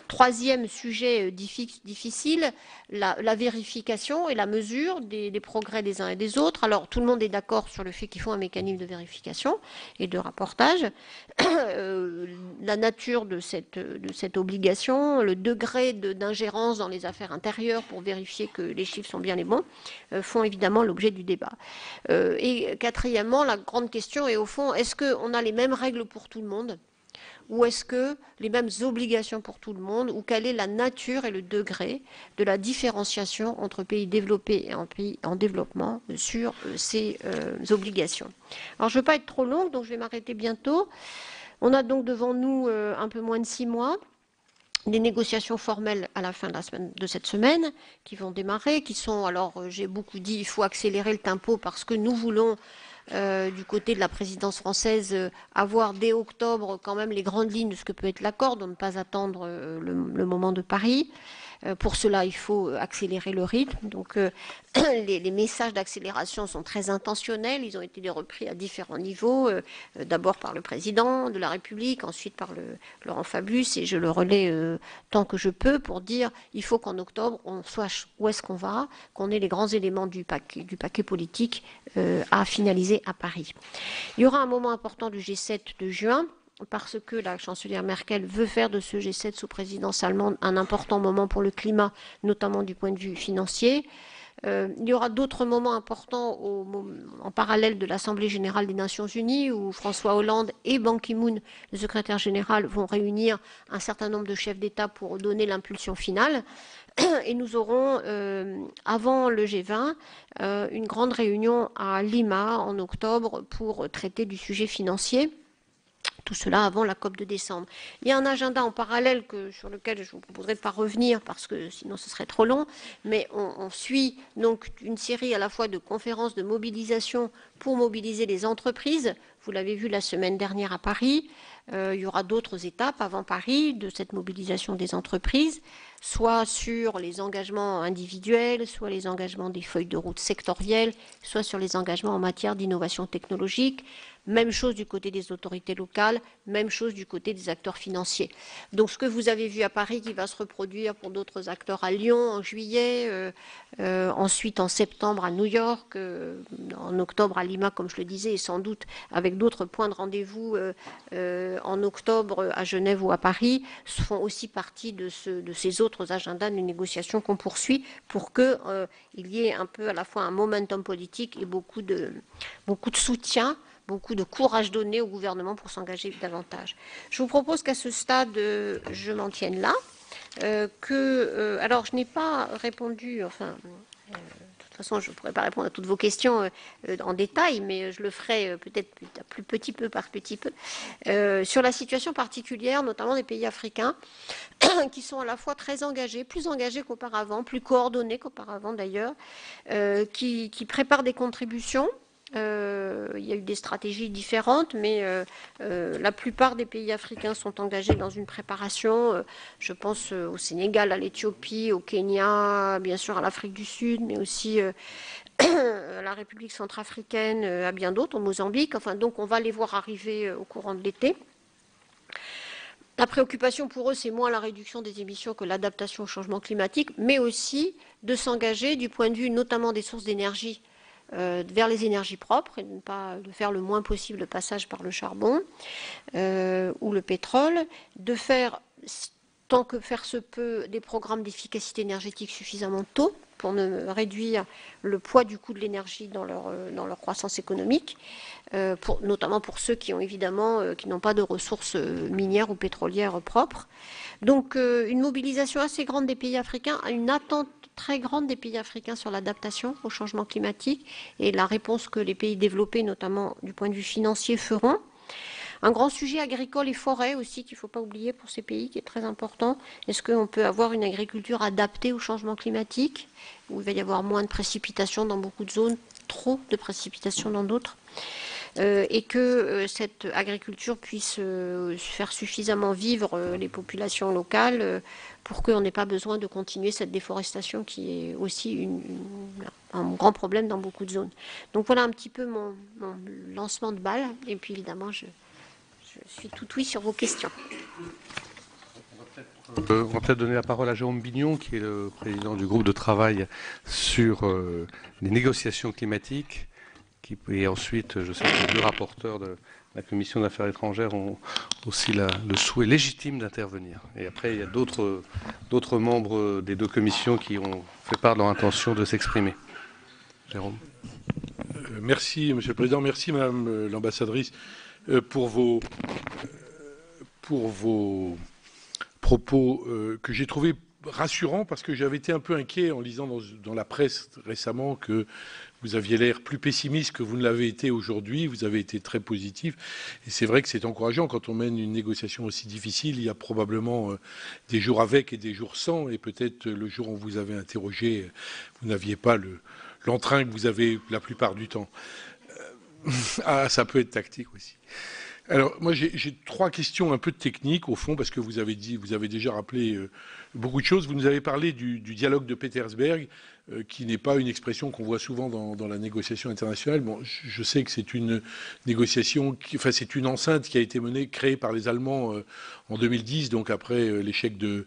Troisième sujet difficile, la vérification et la mesure des progrès des uns et des autres. Alors, tout le monde est d'accord sur le fait qu'il faut un mécanisme de vérification et de rapportage. La nature de cette obligation, le degré d'ingérence dans les affaires intérieures pour vérifier que les chiffres sont bien les bons, font évidemment l'objet du débat. Et quatrièmement, la grande question est au fond, est-ce qu'on a les mêmes règles pour tout le monde ? Ou est-ce que les mêmes obligations pour tout le monde, ou quelle est la nature et le degré de la différenciation entre pays développés et pays en développement sur ces obligations? Alors je ne veux pas être trop longue, donc je vais m'arrêter bientôt. On a donc devant nous un peu moins de 6 mois. Des négociations formelles à la fin de cette semaine qui vont démarrer, qui sont, alors j'ai beaucoup dit, il faut accélérer le tempo parce que nous voulons du côté de la présidence française avoir dès octobre quand même les grandes lignes de ce que peut être l'accord, de ne pas attendre le moment de Paris. Pour cela, il faut accélérer le rythme. Donc, les messages d'accélération sont très intentionnels. Ils ont été repris à différents niveaux. D'abord par le président de la République, ensuite par Laurent Fabius, et je le relais tant que je peux pour dire il faut qu'en octobre, on sache où est-ce qu'on va, qu'on ait les grands éléments du paquet politique à finaliser à Paris. Il y aura un moment important du G7 de juin, parce que la chancelière Merkel veut faire de ce G7 sous présidence allemande un important moment pour le climat, notamment du point de vue financier. Il y aura d'autres moments importants en parallèle de l'Assemblée générale des Nations unies où François Hollande et Ban Ki-moon, le secrétaire général, vont réunir un certain nombre de chefs d'État pour donner l'impulsion finale. Et nous aurons, avant le G20, une grande réunion à Lima en octobre pour traiter du sujet financier. Tout cela avant la COP de décembre. Il y a un agenda en parallèle sur lequel je vous proposerai de ne pas revenir parce que sinon ce serait trop long, mais on suit donc une série à la fois de conférences de mobilisation pour mobiliser les entreprises. Vous l'avez vu la semaine dernière à Paris. Il y aura d'autres étapes avant Paris de cette mobilisation des entreprises, soit sur les engagements individuels, soit les engagements des feuilles de route sectorielles, soit sur les engagements en matière d'innovation technologique. Même chose du côté des autorités locales, même chose du côté des acteurs financiers. Donc ce que vous avez vu à Paris qui va se reproduire pour d'autres acteurs à Lyon en juillet, ensuite en septembre à New York, en octobre à Lima comme je le disais, et sans doute avec d'autres points de rendez-vous en octobre à Genève ou à Paris, font aussi partie de ces autres agendas de négociation qu'on poursuit pour qu'il y ait un peu à la fois un momentum politique et beaucoup de soutien, beaucoup de courage donné au gouvernement pour s'engager davantage. Je vous propose qu'à ce stade, je m'en tienne là. Alors, je n'ai pas répondu, de toute façon, je ne pourrais pas répondre à toutes vos questions en détail, mais je le ferai peut-être petit peu par petit peu, sur la situation particulière, notamment des pays africains, qui sont à la fois très engagés, plus engagés qu'auparavant, plus coordonnés qu'auparavant d'ailleurs, qui préparent des contributions. Il y a eu des stratégies différentes, mais la plupart des pays africains sont engagés dans une préparation. Je pense au Sénégal, à l'Éthiopie, au Kenya, bien sûr à l'Afrique du Sud, mais aussi à la République centrafricaine, à bien d'autres, au Mozambique. Enfin, donc on va les voir arriver au courant de l'été. La préoccupation pour eux, c'est moins la réduction des émissions que l'adaptation au changement climatique, mais aussi de s'engager du point de vue notamment des sources d'énergie vers les énergies propres et de faire le moins possible le passage par le charbon ou le pétrole, de faire, tant que faire se peut, des programmes d'efficacité énergétique suffisamment tôt pour ne réduire le poids du coût de l'énergie dans leur croissance économique, notamment pour ceux qui n'ont pas de ressources minières ou pétrolières propres. Donc une mobilisation assez grande des pays africains, une attente très grande des pays africains sur l'adaptation au changement climatique et la réponse que les pays développés, notamment du point de vue financier, feront. Un grand sujet agricole et forêt aussi qu'il ne faut pas oublier pour ces pays, qui est très important. Est-ce qu'on peut avoir une agriculture adaptée au changement climatique, où il va y avoir moins de précipitations dans beaucoup de zones, trop de précipitations dans d'autres, et que cette agriculture puisse faire suffisamment vivre les populations locales pour qu'on n'ait pas besoin de continuer cette déforestation qui est aussi un grand problème dans beaucoup de zones. Donc voilà un petit peu mon lancement de balle, et puis évidemment je suis tout oui sur vos questions. On va peut-être donner la parole à Jérôme Bignon, qui est le président du groupe de travail sur les négociations climatiques. Et ensuite, je sais que les deux rapporteurs de la Commission des Affaires étrangères ont aussi le souhait légitime d'intervenir. Et après, il y a d'autres membres des deux commissions qui ont fait part de leur intention de s'exprimer. Jérôme. Merci, Monsieur le Président. Merci, Madame l'ambassadrice, pour vos propos que j'ai trouvés rassurants, parce que j'avais été un peu inquiet en lisant dans la presse récemment que vous aviez l'air plus pessimiste que vous ne l'avez été aujourd'hui. Vous avez été très positif. Et c'est vrai que c'est encourageant. Quand on mène une négociation aussi difficile, il y a probablement des jours avec et des jours sans. Et peut-être le jour où vous avez interrogé, vous n'aviez pas l'entrain que vous avez la plupart du temps. Ça peut être tactique aussi. Alors, moi, j'ai trois questions un peu techniques, au fond, parce que vous avez déjà rappelé beaucoup de choses. Vous nous avez parlé du dialogue de Petersberg, qui n'est pas une expression qu'on voit souvent dans la négociation internationale. Bon, je sais que c'est une négociation, c'est une enceinte qui a été créée par les Allemands en 2010, donc après l'échec de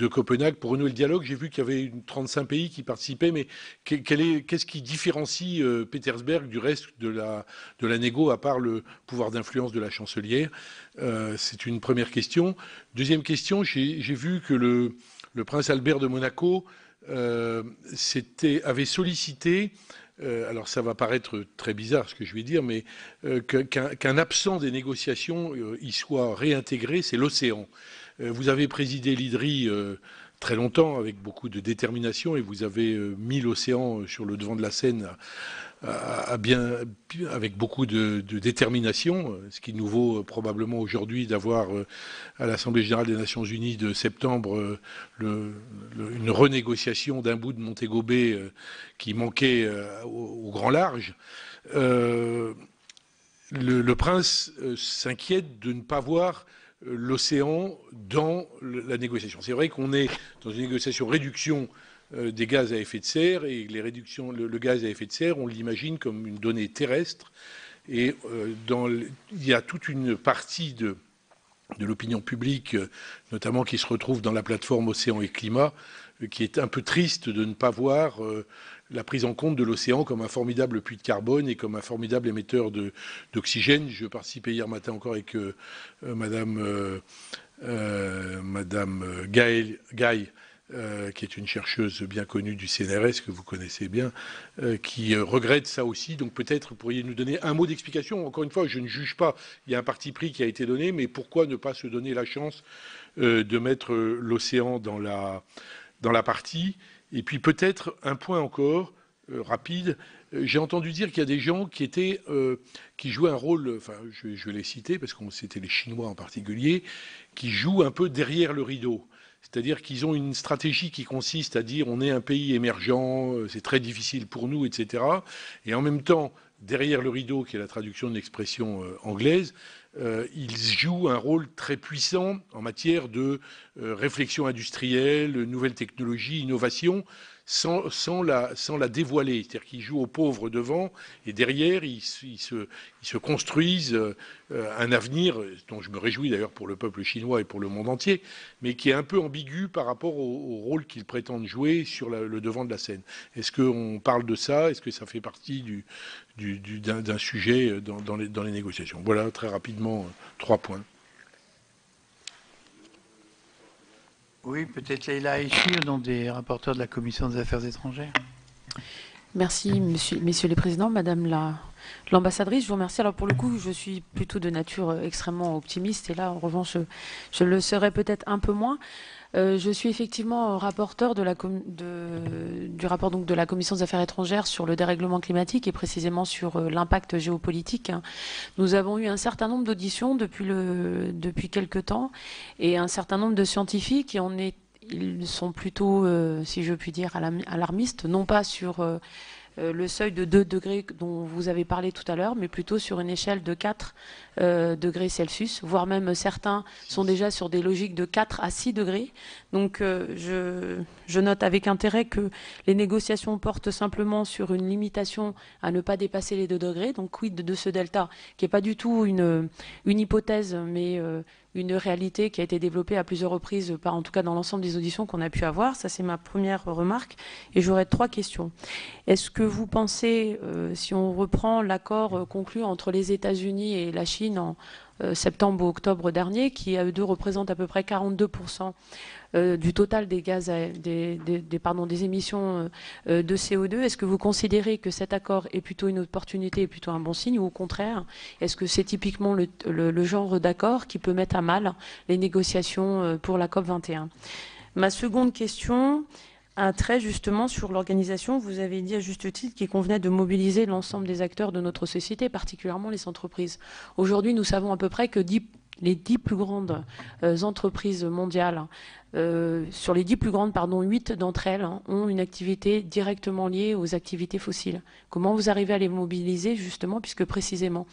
Copenhague. Pour renouer le dialogue, j'ai vu qu'il y avait 35 pays qui participaient, mais qu'est-ce qui différencie Petersberg du reste de la négo, à part le pouvoir d'influence de la chancelière? C'est une première question. Deuxième question, j'ai vu que le prince Albert de Monaco avait sollicité, alors ça va paraître très bizarre ce que je vais dire, mais qu'un absent des négociations y soit réintégré, c'est l'océan. Vous avez présidé l'IDRI très longtemps avec beaucoup de détermination et vous avez mis l'océan sur le devant de la scène avec beaucoup de détermination, ce qui nous vaut probablement aujourd'hui d'avoir à l'Assemblée générale des Nations Unies de septembre une renégociation d'un bout de Montego Bay qui manquait au grand large. Le prince s'inquiète de ne pas voir l'océan dans la négociation. C'est vrai qu'on est dans une négociation réduction des gaz à effet de serre, et les réductions, le gaz à effet de serre, on l'imagine comme une donnée terrestre, et il y a toute une partie de l'opinion publique, notamment qui se retrouve dans la plateforme Océan et Climat, qui est un peu triste de ne pas voir la prise en compte de l'océan comme un formidable puits de carbone et comme un formidable émetteur d'oxygène. Je participais hier matin encore avec Madame Gaï, qui est une chercheuse bien connue du CNRS, que vous connaissez bien, qui regrette ça aussi. Donc peut-être pourriez nous donner un mot d'explication. Encore une fois, je ne juge pas, il y a un parti pris qui a été donné, mais pourquoi ne pas se donner la chance de mettre l'océan dans la partie? Et puis peut-être un point encore, rapide. J'ai entendu dire qu'il y a des gens qui jouaient un rôle, enfin je vais les citer parce que c'était les Chinois en particulier, qui jouent un peu derrière le rideau. C'est-à-dire qu'ils ont une stratégie qui consiste à dire on est un pays émergent, c'est très difficile pour nous, etc. Et en même temps, derrière le rideau, qui est la traduction d'une expression anglaise, ils jouent un rôle très puissant en matière de réflexion industrielle, nouvelles technologies, innovation, sans la dévoiler. C'est-à-dire qu'ils jouent aux pauvres devant, et derrière, ils se construisent un avenir dont je me réjouis d'ailleurs pour le peuple chinois et pour le monde entier, mais qui est un peu ambigu par rapport au rôle qu'ils prétendent jouer sur le devant de la scène. Est-ce qu'on parle de ça? Est-ce que ça fait partie d'un sujet dans les négociations? Voilà, très rapidement, 3 points. Oui, peut-être Leïla Aïchir, dont des rapporteurs de la Commission des Affaires étrangères. Merci, messieurs les présidents, madame l'ambassadrice. Je vous remercie. Alors, pour le coup, je suis plutôt de nature extrêmement optimiste. Et là, en revanche, je le serai peut-être un peu moins. Je suis effectivement rapporteur du rapport donc, de la Commission des Affaires étrangères sur le dérèglement climatique et précisément sur l'impact géopolitique. Nous avons eu un certain nombre d'auditions depuis quelques temps et un certain nombre de scientifiques ils sont plutôt, si je puis dire, alarmistes, non pas sur le seuil de 2 degrés dont vous avez parlé tout à l'heure, mais plutôt sur une échelle de 4 degrés Celsius, voire même certains sont déjà sur des logiques de 4 à 6 degrés. Donc je note avec intérêt que les négociations portent simplement sur une limitation à ne pas dépasser les 2 degrés. Donc quid de ce delta, qui n'est pas du tout une hypothèse, mais une réalité qui a été développée à plusieurs reprises, en tout cas dans l'ensemble des auditions qu'on a pu avoir. Ça, c'est ma première remarque. Et j'aurais 3 questions. Est-ce que vous pensez, si on reprend l'accord conclu entre les États-Unis et la Chine en septembre ou octobre dernier, qui à eux deux représente à peu près 42% du total des gaz, des émissions de CO2. Est-ce que vous considérez que cet accord est plutôt une opportunité et plutôt un bon signe, ou au contraire, est-ce que c'est typiquement le genre d'accord qui peut mettre à mal les négociations pour la COP21? Ma seconde question a trait justement sur l'organisation. Vous avez dit à juste titre qu'il convenait de mobiliser l'ensemble des acteurs de notre société, particulièrement les entreprises. Aujourd'hui, nous savons à peu près que les 10 plus grandes entreprises mondiales, sur les 10 plus grandes, 8 d'entre elles ont une activité directement liée aux activités fossiles. Comment vous arrivez à les mobiliser justement, puisque précisément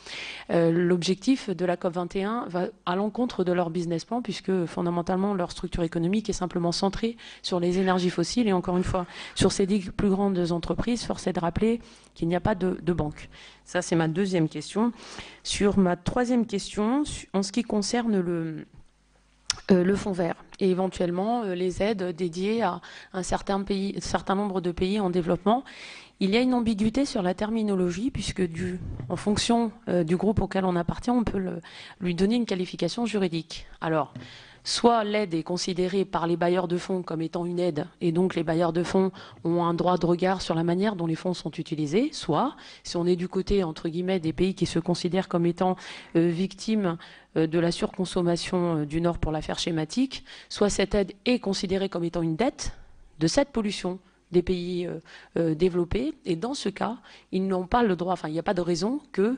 l'objectif de la COP21 va à l'encontre de leur business plan, puisque fondamentalement leur structure économique est simplement centrée sur les énergies fossiles, et encore une fois, sur ces 10 plus grandes entreprises, force est de rappeler qu'il n'y a pas de banque. Ça, c'est ma deuxième question. Sur ma troisième question, en ce qui concerne le fonds vert et éventuellement les aides dédiées à un certain nombre de pays en développement, il y a une ambiguïté sur la terminologie, puisque en fonction du groupe auquel on appartient, on peut lui donner une qualification juridique. Alors, soit l'aide est considérée par les bailleurs de fonds comme étant une aide, et donc les bailleurs de fonds ont un droit de regard sur la manière dont les fonds sont utilisés, soit, si on est du côté, entre guillemets, des pays qui se considèrent comme étant victimes de la surconsommation du Nord pour l'affaire schématique, soit cette aide est considérée comme étant une dette de cette pollution des pays développés, et dans ce cas, ils n'ont pas le droit, enfin il n'y a pas de raison que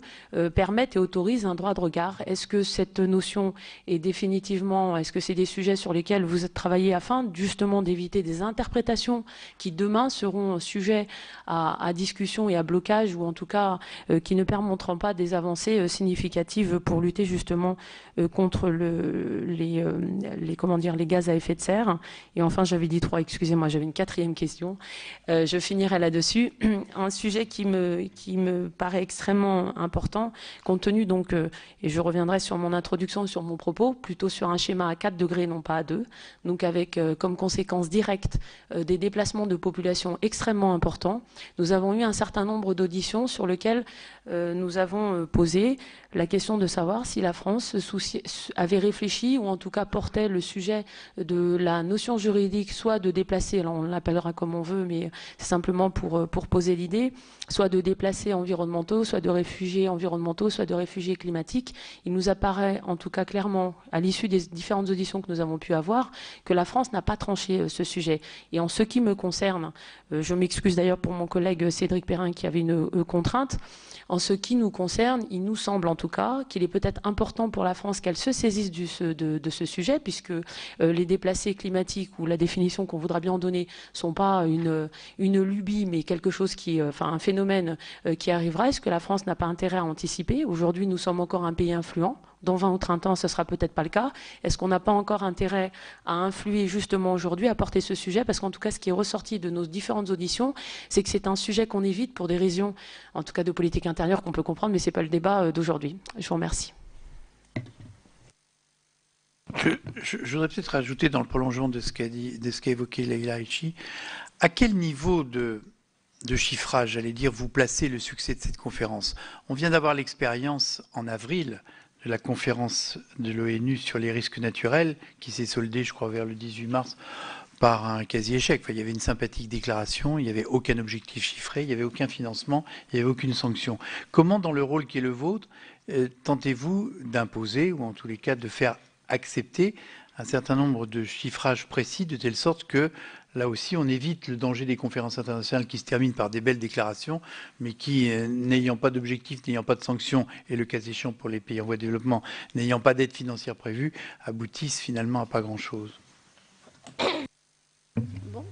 permettent et autorisent un droit de regard. Est-ce que cette notion est définitivement, est-ce que c'est des sujets sur lesquels vous êtes travaillé afin justement d'éviter des interprétations qui demain seront sujets à discussion et à blocage, ou en tout cas qui ne permettront pas des avancées significatives pour lutter justement contre les gaz à effet de serre. Et enfin, j'avais dit 3, excusez-moi, j'avais une 4e question. Je finirai là-dessus. Un sujet qui me paraît extrêmement important, compte tenu donc, et je reviendrai sur mon introduction, sur mon propos, plutôt sur un schéma à 4 degrés, non pas à 2, donc avec comme conséquence directe des déplacements de population extrêmement importants. Nous avons eu un certain nombre d'auditions sur lesquelles nous avons posé la question de savoir si la France avait réfléchi, ou en tout cas portait le sujet de la notion juridique, soit de déplacer, alors on l'appellera comme on veut, mais c'est simplement pour poser l'idée, soit de déplacés environnementaux, soit de réfugiés environnementaux, soit de réfugiés climatiques. Il nous apparaît en tout cas clairement, à l'issue des différentes auditions que nous avons pu avoir, que la France n'a pas tranché ce sujet. Et en ce qui me concerne, je m'excuse d'ailleurs pour mon collègue Cédric Perrin qui avait une contrainte, en ce qui nous concerne, il nous semble en tout cas qu'il est peut-être important pour la France qu'elle se saisisse de ce sujet, puisque les déplacés climatiques, ou la définition qu'on voudra bien en donner, ne sont pas une lubie, mais quelque chose un phénomène qui arrivera. Est-ce que la France n'a pas intérêt à anticiper? Aujourd'hui, nous sommes encore un pays influent. Dans 20 ou 30 ans, ce ne sera peut-être pas le cas. Est-ce qu'on n'a pas encore intérêt à influer justement aujourd'hui, à porter ce sujet? Parce qu'en tout cas, ce qui est ressorti de nos différentes auditions, c'est que c'est un sujet qu'on évite pour des raisons, en tout cas de politique intérieure, qu'on peut comprendre, mais ce n'est pas le débat d'aujourd'hui. Je vous remercie. Je voudrais peut-être rajouter dans le prolongement de ce qu'a évoqué Leïla Haïchi, à quel niveau de chiffrage, j'allais dire, vous placez le succès de cette conférence? On vient d'avoir l'expérience en avril de la conférence de l'ONU sur les risques naturels, qui s'est soldée, je crois, vers le 18 mars, par un quasi-échec. Enfin, il y avait une sympathique déclaration, il n'y avait aucun objectif chiffré, il n'y avait aucun financement, il n'y avait aucune sanction. Comment, dans le rôle qui est le vôtre, tentez-vous d'imposer, ou en tous les cas de faire accepter un certain nombre de chiffrages précis, de telle sorte que là aussi, on évite le danger des conférences internationales qui se terminent par des belles déclarations, mais qui, n'ayant pas d'objectif, n'ayant pas de sanctions, et le cas échéant pour les pays en voie de développement, n'ayant pas d'aide financière prévue, aboutissent finalement à pas grand-chose. Bon,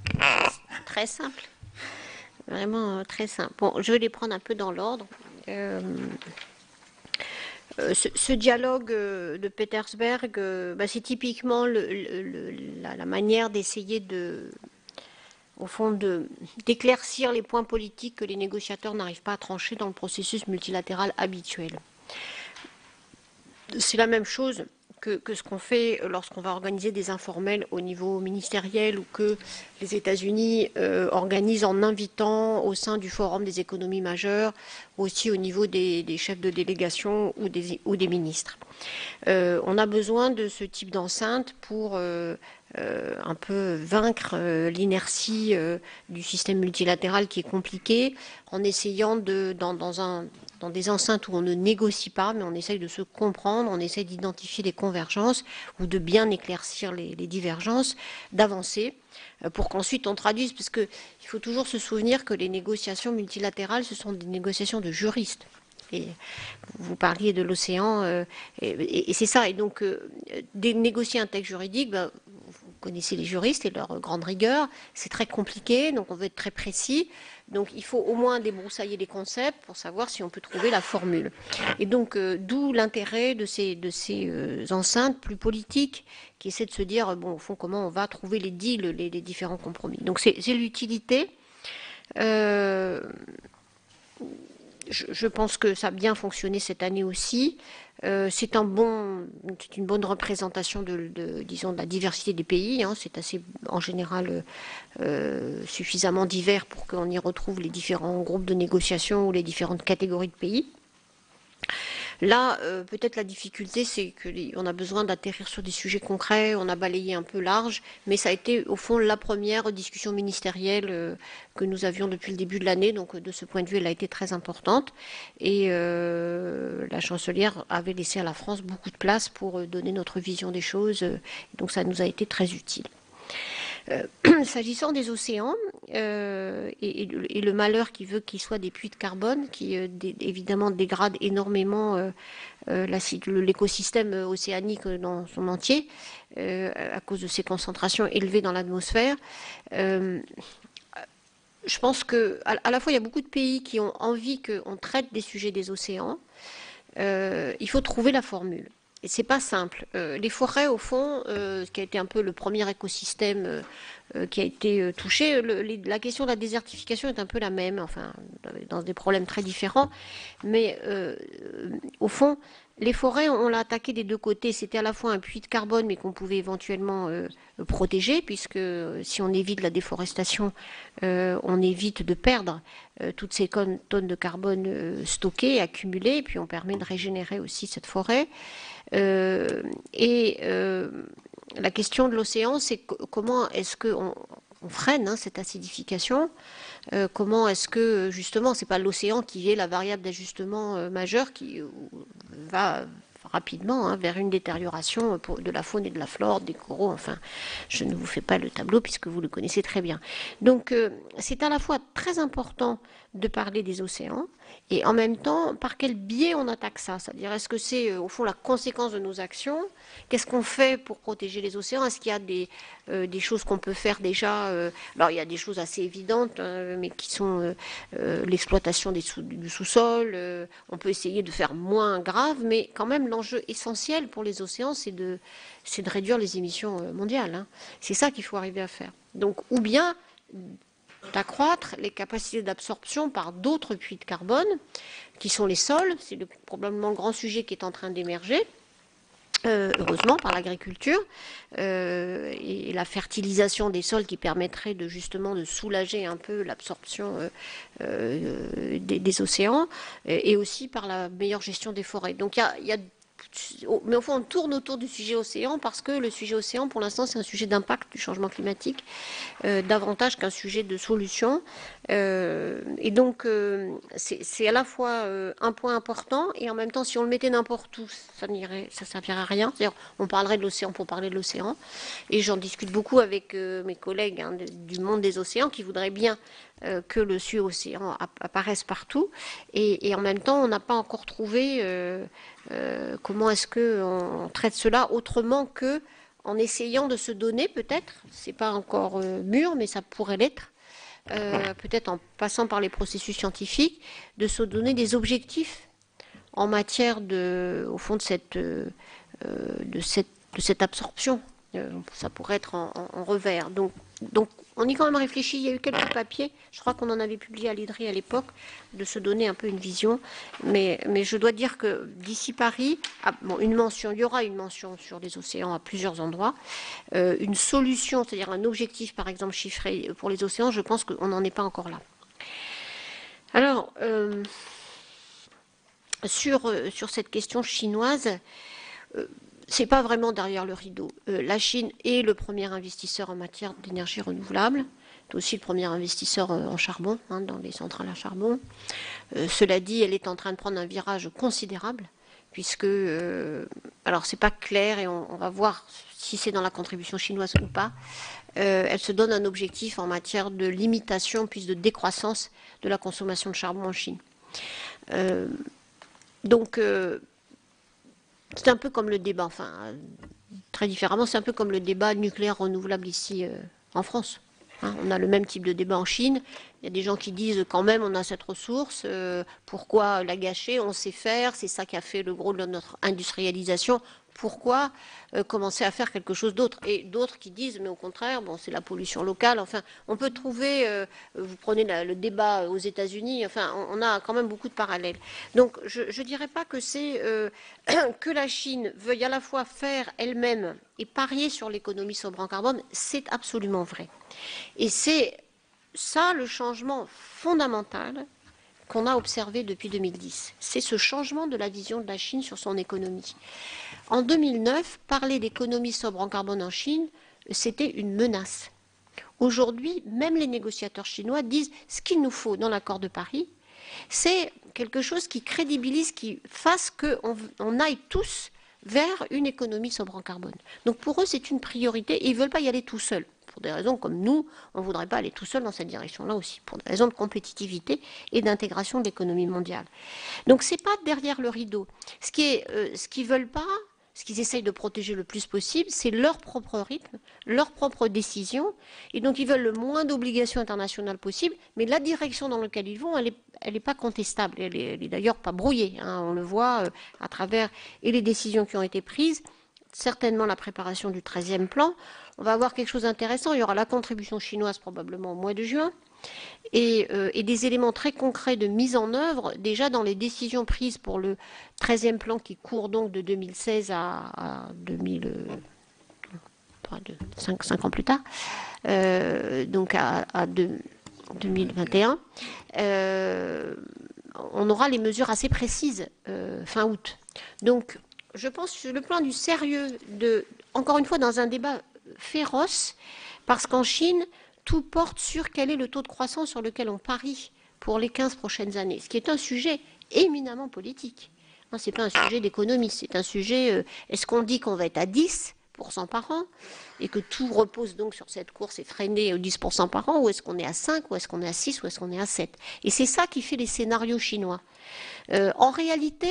très simple. Vraiment très simple. Bon, je vais les prendre un peu dans l'ordre. Ce dialogue de Petersberg, c'est typiquement la manière d'essayer d'éclaircir les points politiques que les négociateurs n'arrivent pas à trancher dans le processus multilatéral habituel. C'est la même chose que ce qu'on fait lorsqu'on va organiser des informels au niveau ministériel, ou que les États-Unis organisent en invitant au sein du Forum des économies majeures, aussi au niveau des chefs de délégation ou des ministres. On a besoin de ce type d'enceinte pour un peu vaincre l'inertie du système multilatéral qui est compliqué, en essayant dans des enceintes où on ne négocie pas, mais on essaye de se comprendre, on essaye d'identifier les convergences ou de bien éclaircir les divergences, d'avancer, pour qu'ensuite on traduise, parce qu'il faut toujours se souvenir que les négociations multilatérales, ce sont des négociations de juristes. Et vous parliez de l'océan, et c'est ça. Et donc, négocier un texte juridique, vous connaissez les juristes et leur grande rigueur, c'est très compliqué, donc on veut être très précis. Donc il faut au moins débroussailler les concepts pour savoir si on peut trouver la formule. Et donc d'où l'intérêt de ces enceintes plus politiques qui essaient de se dire, bon, au fond, comment on va trouver les deals, les différents compromis. Donc c'est l'utilité. Je pense que ça a bien fonctionné cette année aussi. C'est une bonne représentation disons, de la diversité des pays. C'est assez, en général, suffisamment divers pour qu'on y retrouve les différents groupes de négociation ou les différentes catégories de pays. Là, peut-être la difficulté, c'est qu'on a besoin d'atterrir sur des sujets concrets, on a balayé un peu large, mais ça a été au fond la première discussion ministérielle que nous avions depuis le début de l'année, donc de ce point de vue, elle a été très importante. Et la chancelière avait laissé à la France beaucoup de place pour donner notre vision des choses, donc ça nous a été très utile. S'agissant des océans et le malheur qui veut qu'ils soient des puits de carbone, qui évidemment dégradent énormément l'écosystème océanique dans son entier à cause de ces concentrations élevées dans l'atmosphère. Je pense qu'à la fois il y a beaucoup de pays qui ont envie qu'on traite des sujets des océans. Il faut trouver la formule. Et c'est pas simple. Les forêts, au fond, qui a été un peu le premier écosystème qui a été touché, la question de la désertification est un peu la même, enfin, dans des problèmes très différents. Mais au fond, les forêts, on l'a attaqué des deux côtés. C'était à la fois un puits de carbone, mais qu'on pouvait éventuellement protéger, puisque si on évite la déforestation, on évite de perdre toutes ces tonnes de carbone stockées, accumulées, et puis on permet de régénérer aussi cette forêt. La question de l'océan, c'est comment est-ce qu'on freine cette acidification, comment est-ce que justement c'est pas l'océan qui est la variable d'ajustement majeure qui va rapidement vers une détérioration de la faune et de la flore, des coraux, enfin je ne vous fais pas le tableau puisque vous le connaissez très bien. Donc c'est à la fois très important de parler des océans et en même temps par quel biais on attaque ça, c'est-à-dire est-ce que c'est au fond la conséquence de nos actions, qu'est-ce qu'on fait pour protéger les océans, est-ce qu'il y a des choses qu'on peut faire déjà, alors il y a des choses assez évidentes mais qui sont l'exploitation du sous-sol, on peut essayer de faire moins grave, mais quand même l'enjeu essentiel pour les océans c'est de réduire les émissions mondiales, c'est ça qu'il faut arriver à faire, donc ou bien d'accroître les capacités d'absorption par d'autres puits de carbone, qui sont les sols. C'est probablement le grand sujet qui est en train d'émerger, heureusement, par l'agriculture, et la fertilisation des sols qui permettrait justement de soulager un peu l'absorption des océans, et aussi par la meilleure gestion des forêts. Donc il y a mais au fond, on tourne autour du sujet océan parce que le sujet océan, pour l'instant, c'est un sujet d'impact du changement climatique, davantage qu'un sujet de solution. Et donc, c'est à la fois un point important et en même temps, si on le mettait n'importe où, ça servirait à rien. C'est-à-dire, on parlerait de l'océan pour parler de l'océan. Et j'en discute beaucoup avec mes collègues du monde des océans qui voudraient bien que le sujet océan apparaisse partout. Et en même temps, on n'a pas encore trouvé comment est-ce qu'on traite cela autrement que en essayant de se donner, peut-être, c'est pas encore mûr, mais ça pourrait l'être, peut-être en passant par les processus scientifiques, de se donner des objectifs en matière au fond de cette absorption. Ça pourrait être en revers. Donc, on y a quand même réfléchi. Il y a eu quelques papiers. Je crois qu'on en avait publié à l'IDRI à l'époque, de se donner un peu une vision. Mais je dois dire que d'ici Paris, il y aura une mention sur les océans à plusieurs endroits. Une solution, c'est-à-dire un objectif, par exemple, chiffré pour les océans, je pense qu'on n'en est pas encore là. Alors, sur cette question chinoise, c'est pas vraiment derrière le rideau. La Chine est le premier investisseur en matière d'énergie renouvelable. C'est aussi le premier investisseur en charbon, dans les centrales à charbon. Cela dit, elle est en train de prendre un virage considérable, puisque, alors c'est pas clair et on va voir si c'est dans la contribution chinoise ou pas. Elle se donne un objectif en matière de limitation puis de décroissance de la consommation de charbon en Chine. Donc c'est un peu comme le débat, enfin, très différemment, c'est un peu comme le débat nucléaire renouvelable ici en France. On a le même type de débat en Chine. Il y a des gens qui disent quand même on a cette ressource, pourquoi la gâcher, on sait faire, c'est ça qui a fait le gros de notre industrialisation. Pourquoi commencer à faire quelque chose d'autre? Et d'autres qui disent, mais au contraire, c'est la pollution locale. Enfin, on peut trouver, vous prenez le débat aux États-Unis, enfin, on a quand même beaucoup de parallèles. Donc, je ne dirais pas que c'est que la Chine veuille à la fois faire elle-même et parier sur l'économie sobre en carbone, c'est absolument vrai. Et c'est ça le changement fondamental qu'on a observé depuis 2010. C'est ce changement de la vision de la Chine sur son économie. En 2009, parler d'économie sobre en carbone en Chine, c'était une menace. Aujourd'hui, même les négociateurs chinois disent ce qu'il nous faut dans l'accord de Paris, c'est quelque chose qui crédibilise, qui fasse qu'on aille tous vers une économie sobre en carbone. Donc pour eux, c'est une priorité et ils ne veulent pas y aller tout seuls. Pour des raisons comme nous, on ne voudrait pas aller tout seul dans cette direction-là aussi, pour des raisons de compétitivité et d'intégration de l'économie mondiale. Donc ce n'est pas derrière le rideau. Ce qu'ils veulent pas, ce qu'ils essayent de protéger le plus possible, c'est leur propre rythme, leur propre décision, et donc ils veulent le moins d'obligations internationales possible, mais la direction dans laquelle ils vont, elle n'est pas contestable, elle est d'ailleurs pas brouillée, hein, on le voit à travers et les décisions qui ont été prises, certainement la préparation du 13e plan. On va avoir quelque chose d'intéressant, il y aura la contribution chinoise probablement au mois de juin, et des éléments très concrets de mise en œuvre, déjà dans les décisions prises pour le 13e plan qui court donc de 2016 à 5 ans plus tard, donc à 2021, on aura les mesures assez précises fin août. Donc je pense sur le plan du sérieux, encore une fois dans un débat féroce, parce qu'en Chine, tout porte sur quel est le taux de croissance sur lequel on parie pour les 15 prochaines années, ce qui est un sujet éminemment politique. Ce n'est pas un sujet d'économie, c'est un sujet, est-ce qu'on dit qu'on va être à 10% par an, et que tout repose donc sur cette course effrénée aux 10% par an, ou est-ce qu'on est à 5, ou est-ce qu'on est à 6, ou est-ce qu'on est à 7. Et c'est ça qui fait les scénarios chinois. En réalité,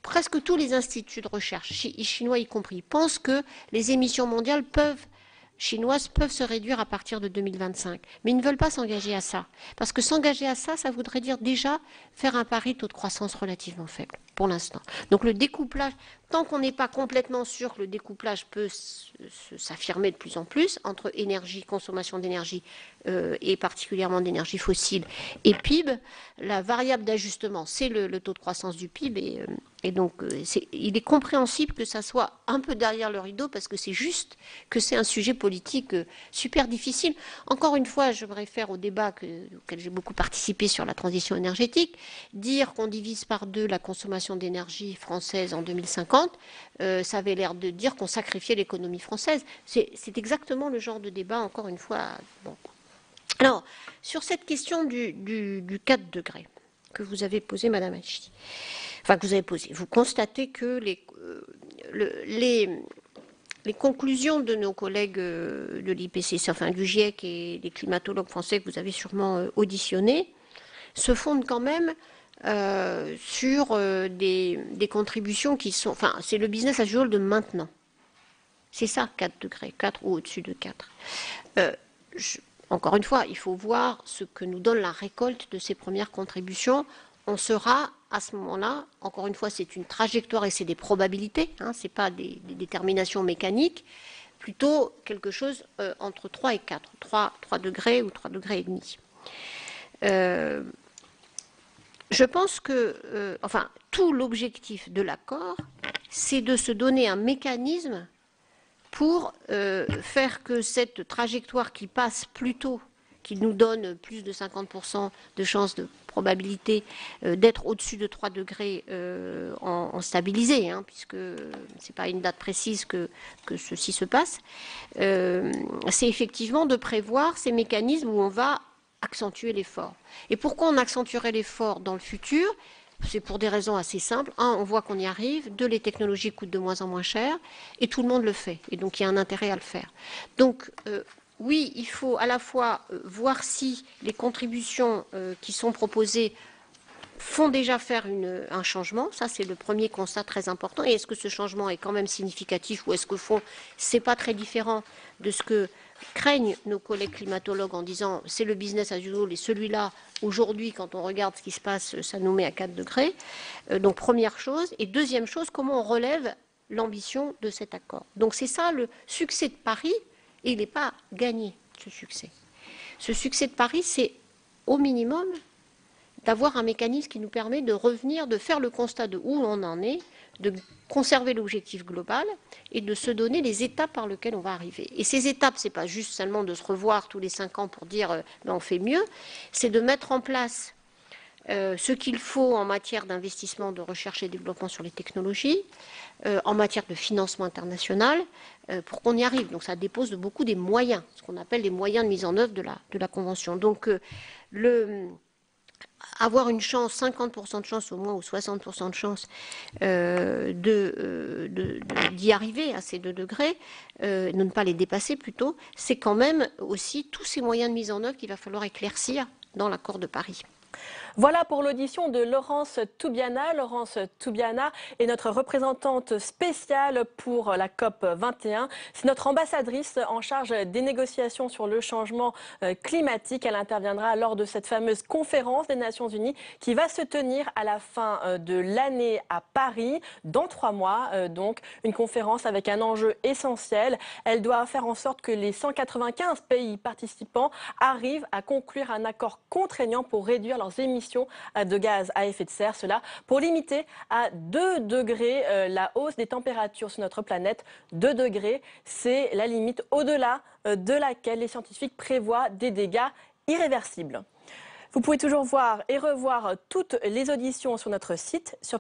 presque tous les instituts de recherche, chinois y compris, pensent que les émissions mondiales chinoises peuvent se réduire à partir de 2025. Mais ils ne veulent pas s'engager à ça. Parce que s'engager à ça, ça voudrait dire déjà faire un pari taux de croissance relativement faible, pour l'instant. Donc le découplage, tant qu'on n'est pas complètement sûr que le découplage peut s'affirmer de plus en plus entre énergie, consommation d'énergie, et particulièrement d'énergie fossile, et PIB, la variable d'ajustement, c'est le taux de croissance du PIB. Et donc, il est compréhensible que ça soit un peu derrière le rideau, parce que c'est juste que c'est un sujet politique super difficile. Encore une fois, je me réfère au débat auquel j'ai beaucoup participé sur la transition énergétique. Dire qu'on divise par 2 la consommation d'énergie française en 2050, ça avait l'air de dire qu'on sacrifiait l'économie française. C'est exactement le genre de débat, encore une fois. Bon. Alors, sur cette question du 4 degrés que vous avez posé, Madame Hachi, enfin que vous avez posé, vous constatez que les conclusions de nos collègues de l'IPCC, enfin du GIEC et des climatologues français que vous avez sûrement auditionnés, se fondent quand même sur des contributions qui sont... Enfin, c'est le business as usual de maintenant. C'est ça, 4 degrés, 4 ou au-dessus de 4. Encore une fois, il faut voir ce que nous donne la récolte de ces premières contributions. On sera à ce moment-là, encore une fois, c'est une trajectoire et c'est des probabilités, hein, ce n'est pas des déterminations mécaniques, plutôt quelque chose entre 3 et 4, 3 degrés ou 3 degrés et demi. Je pense que, enfin, tout l'objectif de l'accord, c'est de se donner un mécanisme pour faire que cette trajectoire qui passe plus tôt, qui nous donne plus de 50% de chances de probabilité d'être au-dessus de 3 degrés en stabilisé, hein, puisque ce n'est pas une date précise que ceci se passe, c'est effectivement de prévoir ces mécanismes où on va accentuer l'effort. Et pourquoi on accentuerait l'effort dans le futur ? C'est pour des raisons assez simples. 1, on voit qu'on y arrive. 2, les technologies coûtent de moins en moins cher. Et tout le monde le fait. Et donc, il y a un intérêt à le faire. Donc, oui, il faut à la fois voir si les contributions qui sont proposées font déjà faire un changement. Ça, c'est le premier constat très important. Et est-ce que ce changement est quand même significatif, ou est-ce qu'au fond, c'est pas très différent de ce que craignent nos collègues climatologues en disant c'est le business as usual, et celui-là, aujourd'hui, quand on regarde ce qui se passe, ça nous met à 4 degrés. Donc, première chose. Et deuxième chose, comment on relève l'ambition de cet accord. Donc, c'est ça le succès de Paris, et il n'est pas gagné, ce succès. Ce succès de Paris, c'est au minimum d'avoir un mécanisme qui nous permet de revenir, de faire le constat de où on en est, de conserver l'objectif global et de se donner les étapes par lesquelles on va arriver. Et ces étapes, ce n'est pas juste seulement de se revoir tous les 5 ans pour dire ben, on fait mieux, c'est de mettre en place ce qu'il faut en matière d'investissement, de recherche et développement sur les technologies, en matière de financement international, pour qu'on y arrive. Donc ça dépose de beaucoup des moyens, ce qu'on appelle les moyens de mise en œuvre de la Convention. Donc avoir une chance, 50% de chance au moins, ou 60% de chance d'y arriver à ces 2 degrés, de ne pas les dépasser plutôt, c'est quand même aussi tous ces moyens de mise en œuvre qu'il va falloir éclaircir dans l'accord de Paris. Voilà pour l'audition de Laurence Toubiana. Laurence Toubiana est notre représentante spéciale pour la COP 21. C'est notre ambassadrice en charge des négociations sur le changement climatique. Elle interviendra lors de cette fameuse conférence des Nations Unies qui va se tenir à la fin de l'année à Paris, dans 3 mois. Donc une conférence avec un enjeu essentiel. Elle doit faire en sorte que les 195 pays participants arrivent à conclure un accord contraignant pour réduire leurs émissions de gaz à effet de serre. Cela pour limiter à 2 degrés la hausse des températures sur notre planète. 2 degrés, c'est la limite au-delà de laquelle les scientifiques prévoient des dégâts irréversibles. Vous pouvez toujours voir et revoir toutes les auditions sur notre site, sur